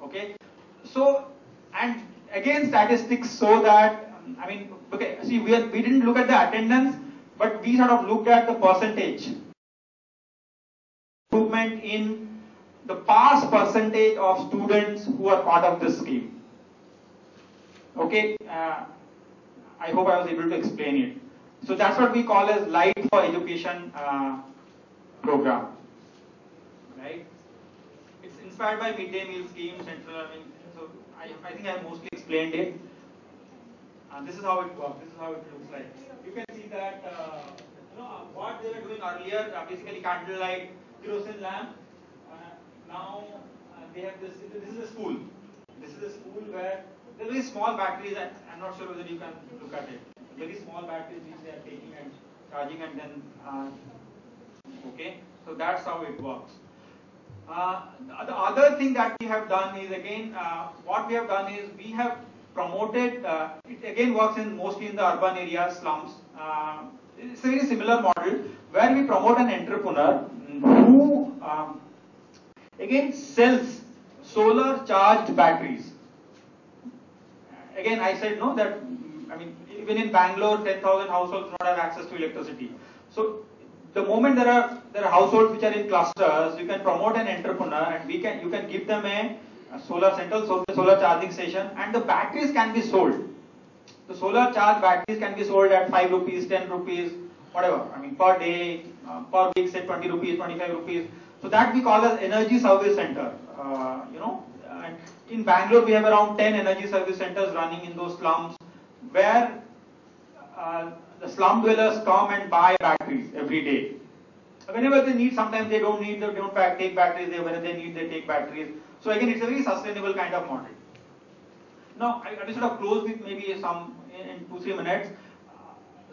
Okay. So, and again statistics show that, I mean, okay, see, we didn't look at the attendance, but we sort of looked at the percentage. Improvement in the past percentage of students who are part of this scheme. Okay, I hope I was able to explain it. So that's what we call as Light for Education program. Right? It's inspired by midday meal scheme, central. I mean, so I think I have mostly explained it. This is how it works. This is how it looks like. You can see that what they were doing earlier, basically candlelight, kerosene lamp. Now they have this. This is a school. This is a school where there are very small batteries. I'm not sure whether you can look at it. Very small batteries which they are taking and charging, and then okay. So that's how it works. The other thing that we have done is, again, what we have done is we have promoted, it again works mostly in the urban areas, slums. It's a very similar model where we promote an entrepreneur who again sells solar charged batteries. Again, I said no that, I mean, even in Bangalore, 10,000 households do not have access to electricity. So the moment there are households which are in clusters, you can promote an entrepreneur and you can give them a solar charging station, and the batteries can be sold. The solar charged batteries can be sold at 5 rupees, 10 rupees, whatever. I mean, per day, per week, say 20 rupees, 25 rupees. So that we call as energy service center. And in Bangalore we have around 10 energy service centers running in those slums, where the slum dwellers come and buy batteries every day. Whenever they need, sometimes they don't need, they don't take batteries, whenever they need, they take batteries. So again, it's a very sustainable kind of model. Now, I will sort of close with maybe some in 2-3 minutes.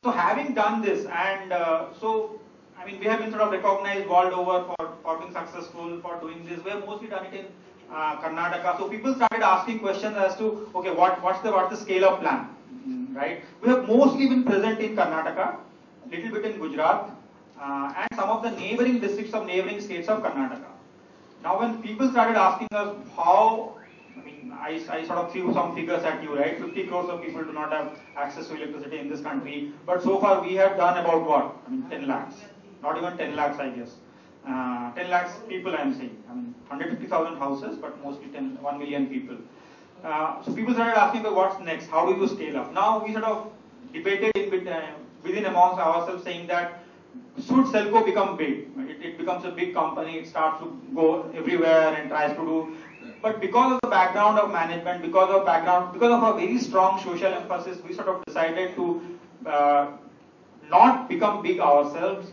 So having done this, and I mean, we have been sort of recognized world over for being successful, for doing this. We have mostly done it in Karnataka. So people started asking questions as to, okay, what's the scale-up plan, right? We have mostly been present in Karnataka, little bit in Gujarat, and some of the neighboring districts of neighboring states of Karnataka. Now, when people started asking us how, I mean, I sort of threw some figures at you, right? 50 crores of people do not have access to electricity in this country, but so far we have done about what? I mean, 10 lakhs. Not even 10 lakhs, I guess. 10 lakhs people I am saying. I mean, 150,000 houses, but mostly 1 million people. So people started asking, what's next? How do you scale up? Now we sort of debated within amongst ourselves, saying that should Selco become big? It becomes a big company, it starts to go everywhere and tries to do. But because of the background of management, because of a very strong social emphasis, we sort of decided to not become big ourselves.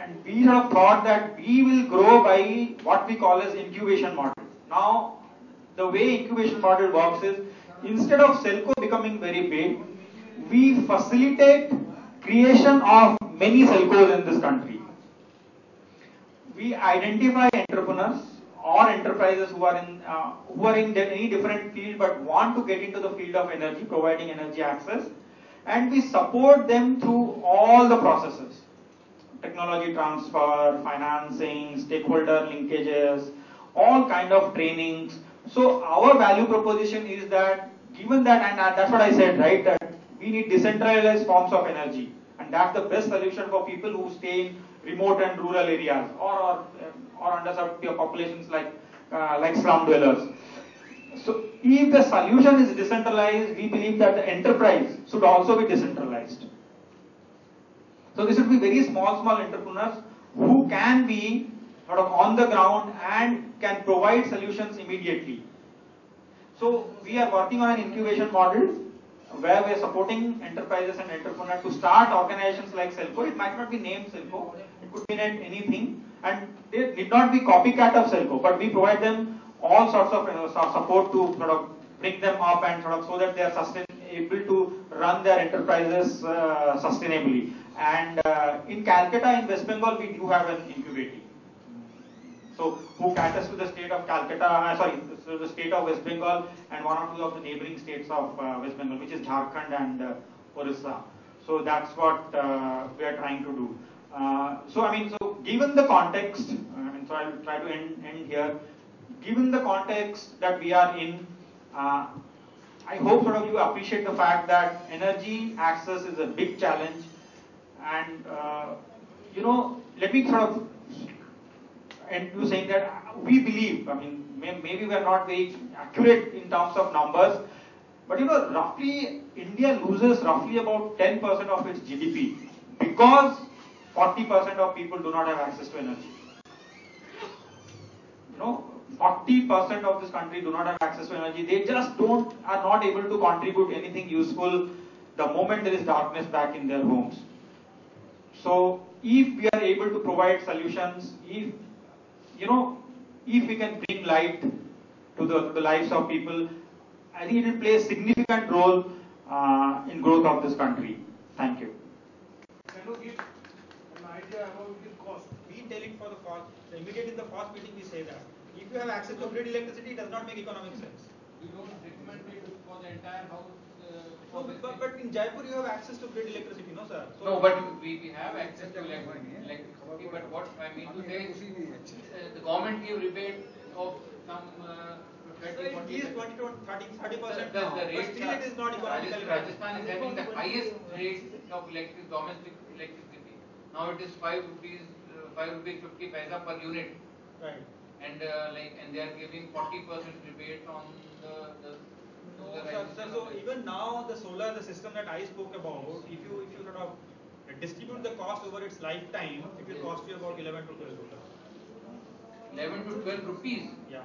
And we sort of thought that we will grow by what we call as incubation model. Now, the way incubation model works is, instead of Selco becoming very big, we facilitate creation of many Selcos in this country. We identify entrepreneurs or enterprises who are in any different field but want to get into the field of energy, providing energy access, and we support them through all the processes. Technology transfer, financing, stakeholder linkages, all kind of trainings. So our value proposition is that, given that, and that's what I said, right, that we need decentralized forms of energy, and that's the best solution for people who stay in remote and rural areas or underserved populations like slum dwellers. So if the solution is decentralized, we believe that the enterprise should also be decentralized. So this would be very small entrepreneurs who can be sort of on the ground and can provide solutions immediately. So we are working on an incubation model where we are supporting enterprises and entrepreneurs to start organizations like Selco. It might not be named Selco, it could be named anything, and they need not be copycat of Selco, but we provide them all sorts of support to sort of bring them up and sort of so that they are able to run their enterprises sustainably. And in Calcutta, in West Bengal, we do have an incubator. So who caters to the state of Calcutta, the state of West Bengal and one or two of the neighboring states of West Bengal, which is Jharkhand and Orissa. So that's what we are trying to do. So given the context, so I'll try to end here. Given the context that we are in, I hope sort of you appreciate the fact that energy access is a big challenge, and let me sort of end to saying that we believe, I mean, maybe we are not very accurate in terms of numbers, but roughly India loses roughly about 10% of its GDP because 40% of people do not have access to energy. 40% of this country do not have access to energy. They just are not able to contribute anything useful the moment there is darkness back in their homes. So if we are able to provide solutions, if we can bring light to the lives of people, I think it will play a significant role in growth of this country. Thank you. Can you give an idea about the cost? We tell it for the cost. Immediately in the cost meeting we say that. If you have access to grid electricity, it does not make economic sense. We don't recommend it for the entire house. But in Jaipur you have access to grid electricity, no sir? So no, but we have access to electricity. But what I mean to say is, the government give rebate of some 30, 40%. It is 20 to 30%. The rates still it is not economically. Rajasthan is having the highest rates of domestic electricity. Now it is 5 rupees 50 paisa per unit. Right. And they are giving 40% rebate on the So even now the system that I spoke about, if you sort of distribute the cost over its lifetime, it will cost you about 11 to 12 rupees. 11 to 12 rupees? Yeah.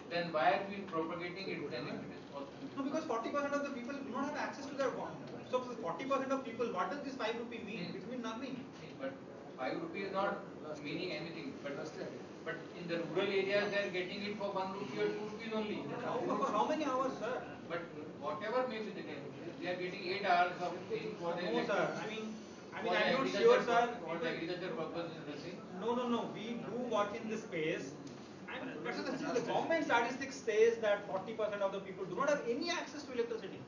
Then why are we propagating it then if it is costing? No, because 40% of the people do not have access to their home. So for 40% of people, what does this 5 rupee mean? It means nothing. But 5 rupees not meaning anything, but in the rural areas they are getting it for 1 rupee or 2 rupees only. For how many hours, sir? But whatever may be the case, they are getting 8 hours of thing for the No, sir. I mean, for I'm not agriculture sure, sir. For the agriculture purposes, nothing. No. We do work in this space. I mean, the government statistics says that 40% of the people do not have any access to electricity.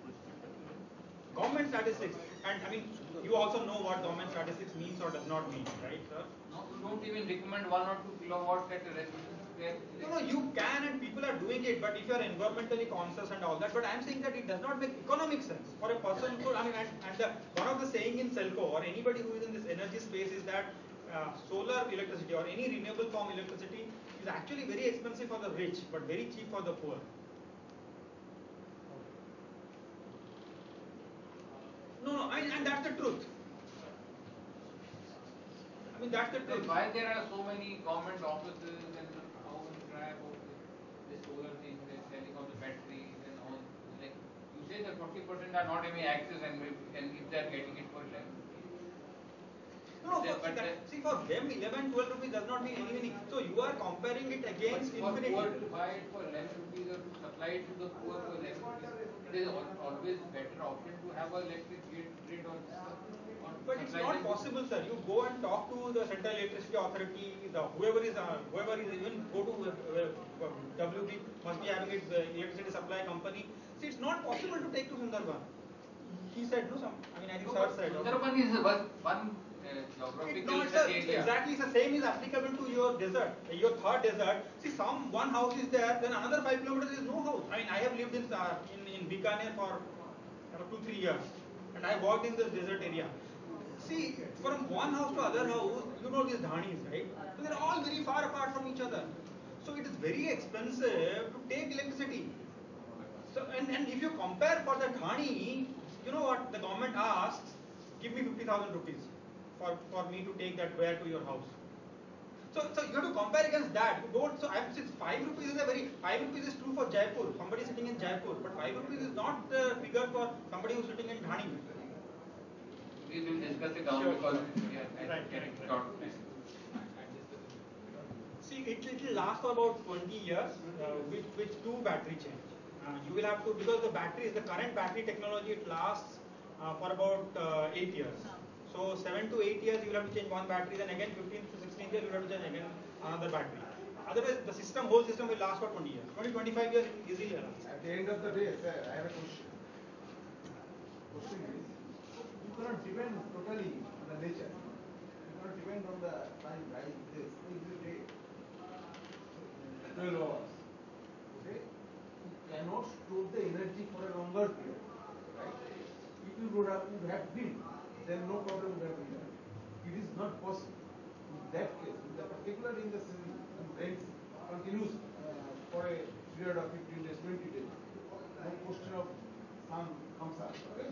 Government statistics. And I mean, you also know what government statistics means or does not mean, right, sir? No, don't even recommend 1 or 2 kilowatts at a residence. No, you can and people are doing it, but if you are environmentally conscious and all that, but I am saying that it does not make economic sense for a person. I mean, one of the saying in Selco or anybody who is in this energy space is that solar electricity or any renewable form electricity is actually very expensive for the rich, but very cheap for the poor. No, and that's the truth. I mean, that's the truth. Why there are so many government offices and how many try about this solar thing, they're selling on the batteries and all. Like you say that 40% are not having access and if they're getting it for 11 rupees. No, see for them 11, 12 rupees does not mean any meaning. So you are comparing it against infinity. For poor to buy it for 11 rupees or to supply it to the poor for 11 rupees, it is always better option to have an electric grid or but it's not possible, sir. You go and talk to the Central Electricity Authority, whoever is even go to WB, must be having its electricity supply company. See, it's not possible to take to Sundarban. He said, no, I think sir said. Sundarban is one geographical area. Exactly, the same is applicable to your desert, your third desert. See, one house is there, then another 5 kilometers is no house. I mean, I have lived in Bikaner for 2-3 years, and I worked in this desert area. See, from one house to other house, you know these dhanis, right? So they're all very far apart from each other. So it is very expensive to take electricity. So and if you compare for the dhani, you know what the government asks? Give me 50,000 rupees for me to take that wire to your house. So you have to compare against that. You don't. So since 5 rupees is 5 rupees is true for Jaipur. Somebody sitting in Jaipur, but 5 rupees is not the figure for somebody who's sitting in Dhani. We will discuss it down because See, it will last for about 20 years with 2 battery change. You will have to, because the current battery technology, it lasts for about 8 years. So 7 to 8 years you will have to change one battery, then again 15 to 16 years you will have to change again another battery. Otherwise the whole system will last for 20 years. 20-25 years easily lasts. At the end of the day, sir, I have a question. Question is, you cannot depend totally on the nature. You cannot depend on the time, right? This day, 12 hours. Okay? You cannot store the energy for a longer period. Right? If you would have been, then no problem would have been there. It is not possible. In that case, particularly in the season, rains continues for a period of 15 days, 20 days. No question of sun comes up. Okay?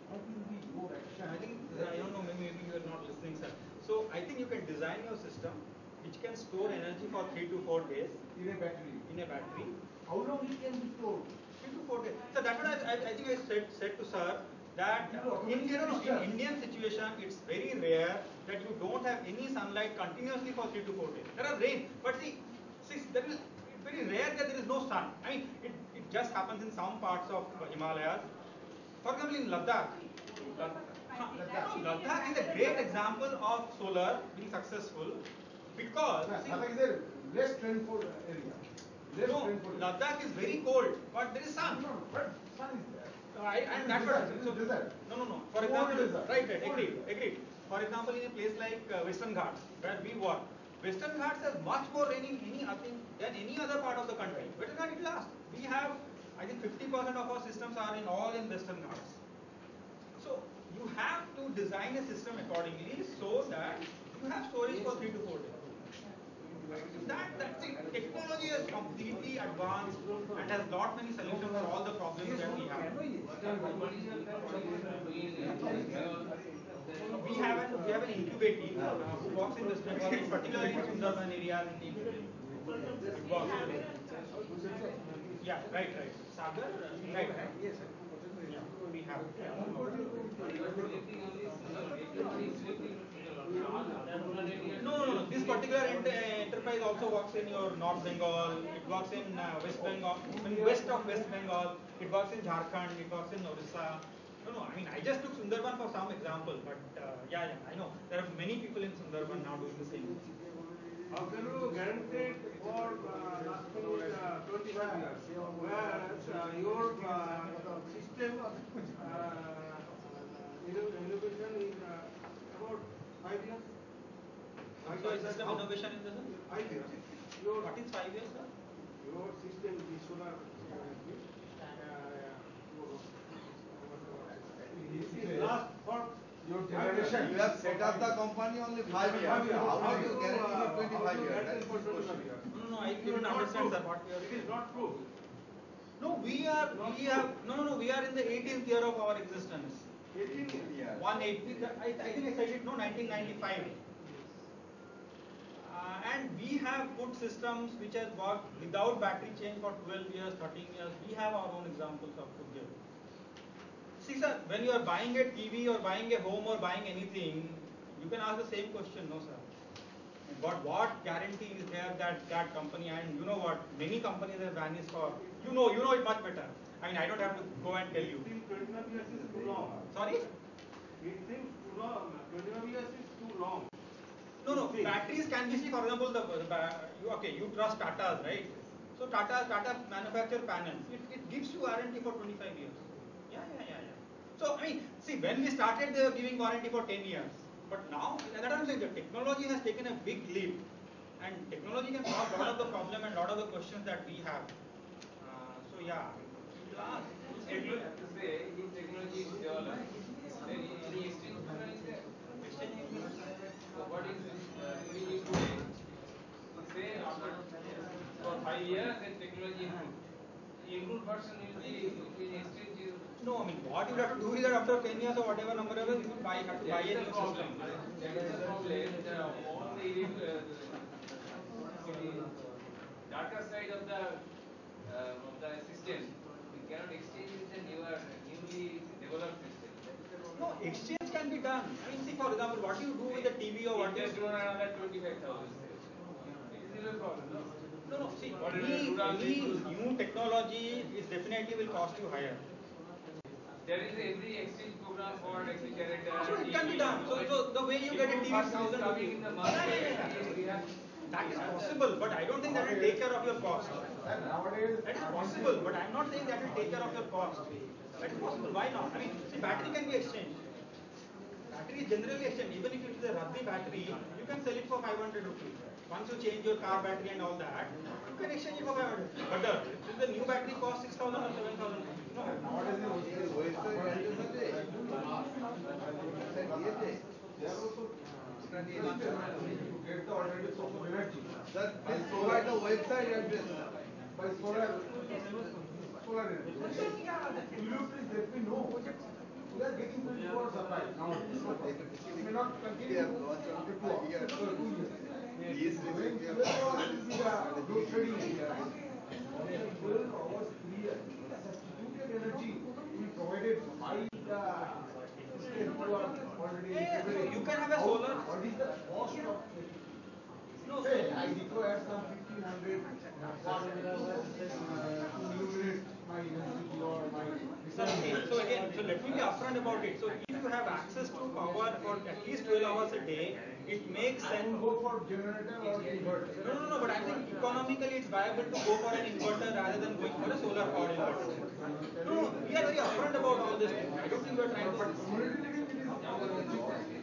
What will be your action? I think, I don't know, maybe you are not listening, sir. So I think you can design your system which can store energy for 3 to 4 days. In a battery. How long it can be stored? 3 to 4 days. So that's what I think I said to sir, that in Indian situation, it's very rare that you don't have any sunlight continuously for 3 to 4 days. There are rain, but it's very rare that there is no sun. I mean, it just happens in some parts of Himalayas. For example, in Ladakh is a great example of solar being successful because Ladakh is a less rainfall area. Ladakh is very cold, but there is sun. No, but sun is there. And that's what. So, desert. No. For example, right, agreed. For example, in a place like Western Ghats, where we work, Western Ghats has much more rain than any other part of the country. Western Ghats it lasts. We have, I think 50% of our systems are all in Western Ghats. So you have to design a system accordingly so that you have storage for 3 to 4 days. That's it. Technology is completely advanced and has lot many solutions for all the problems that we have. We have an incubate team who works in West Bengal, particularly in Sundarban areas in the Yeah, right. Sagar, right. Yes, we have. No. This particular enterprise also works in your North Bengal. It works in West Bengal, in west of West Bengal. It works in Jharkhand. It works in Orissa. No. I mean, I just took Sundarban for some example, but yeah, I know there are many people in Sundarban now doing the same. How can you guarantee for lasting 25 years? Whereas your system innovation is about 5 years. So system innovation in the sense? 5 years. What is 5 years, sir? Your system, the solar last for Your generation, you have set up the company only 5 years. How do you guarantee for 25 years? That is the question. No, I couldn't understand, sir. What you are It is not true. No, we are in the 18th year of our existence. 18 years. 180. I think I said it. No, 1995. And we have put systems which has worked without battery change for 12 years, 13 years. We have our own examples of to give. See, sir, when you are buying a TV or buying a home or buying anything, you can ask the same question, no, sir. But what guarantee is there that that company, and you know what, many companies have vanished for, you know it much better. I mean, I don't have to go and tell you. 25 years is too long. Sorry? It seems too long. 25 years is too long. No. Batteries can be, see, for example, you trust Tata's, right? So Tata manufacture panels. It gives you warranty for 25 years. Yeah. So, I mean, see, when we started, they were giving warranty for 10 years. But now, that I'm saying, the technology has taken a big leap. And technology can solve a lot of the problem and a lot of the questions that we have. So, yeah. You have to say, if technology is developed, then any exchange program is there. So what is we need to say after for 5 years that technology improved. The improved version will be in exchange. No, I mean, what you have to do is that after 10 years or whatever number of years, you will have to buy a new system. That is the problem. All the data side of the system, we cannot exchange with the newly developed system. No, exchange can be done. I mean, see, for example, what do you do with the TV or what do you just do? run another 25,000. It is a problem, no? No. See, any new technology is definitely will cost you higher. There is every exchange program for refrigerator. So it can be done. So the way you get a TV is 1,000 coming in the market. That is possible, but I don't think that will take care of your cost. That is possible, but I am not saying that will take care of your cost. That is possible. Why not? I mean, see, battery can be exchanged. Battery is generally exchanged. Even if it is a Radhi battery, you can sell it for 500 rupees. Once you change your car battery and all that, you can exchange it for 500. But if the new battery costs 6,000 or 7,000 rupees, no. Get the alternative source of energy. Sir, please provide the website address by solar energy. Will you please let me know? We are getting 24 supply now. It may not continue after 2 years. Yes, when 12 hours will be the load shedding area. After 12 hours clear, substituted energy will be provided by the system who are already You can have a solar. What is the cost of No, say I require some 1,500 to illuminate my electricity or my So let me be upfront about it. So if you have access to power for at least 12 hours a day, it makes I sense. will go for generator or inverter. No, but I think economically it's viable to go for an inverter rather than going for a solar power inverter. No, we are very upfront about all this. I don't think we are trying to.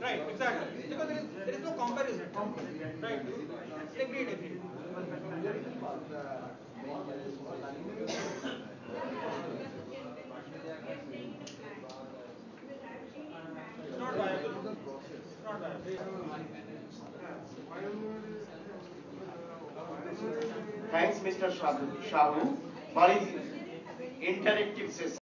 Right, exactly. Because there is no comparison. Right. Agreed. It's not viable. It's not viable. Thanks, Mr. Shahu, for his interactive session.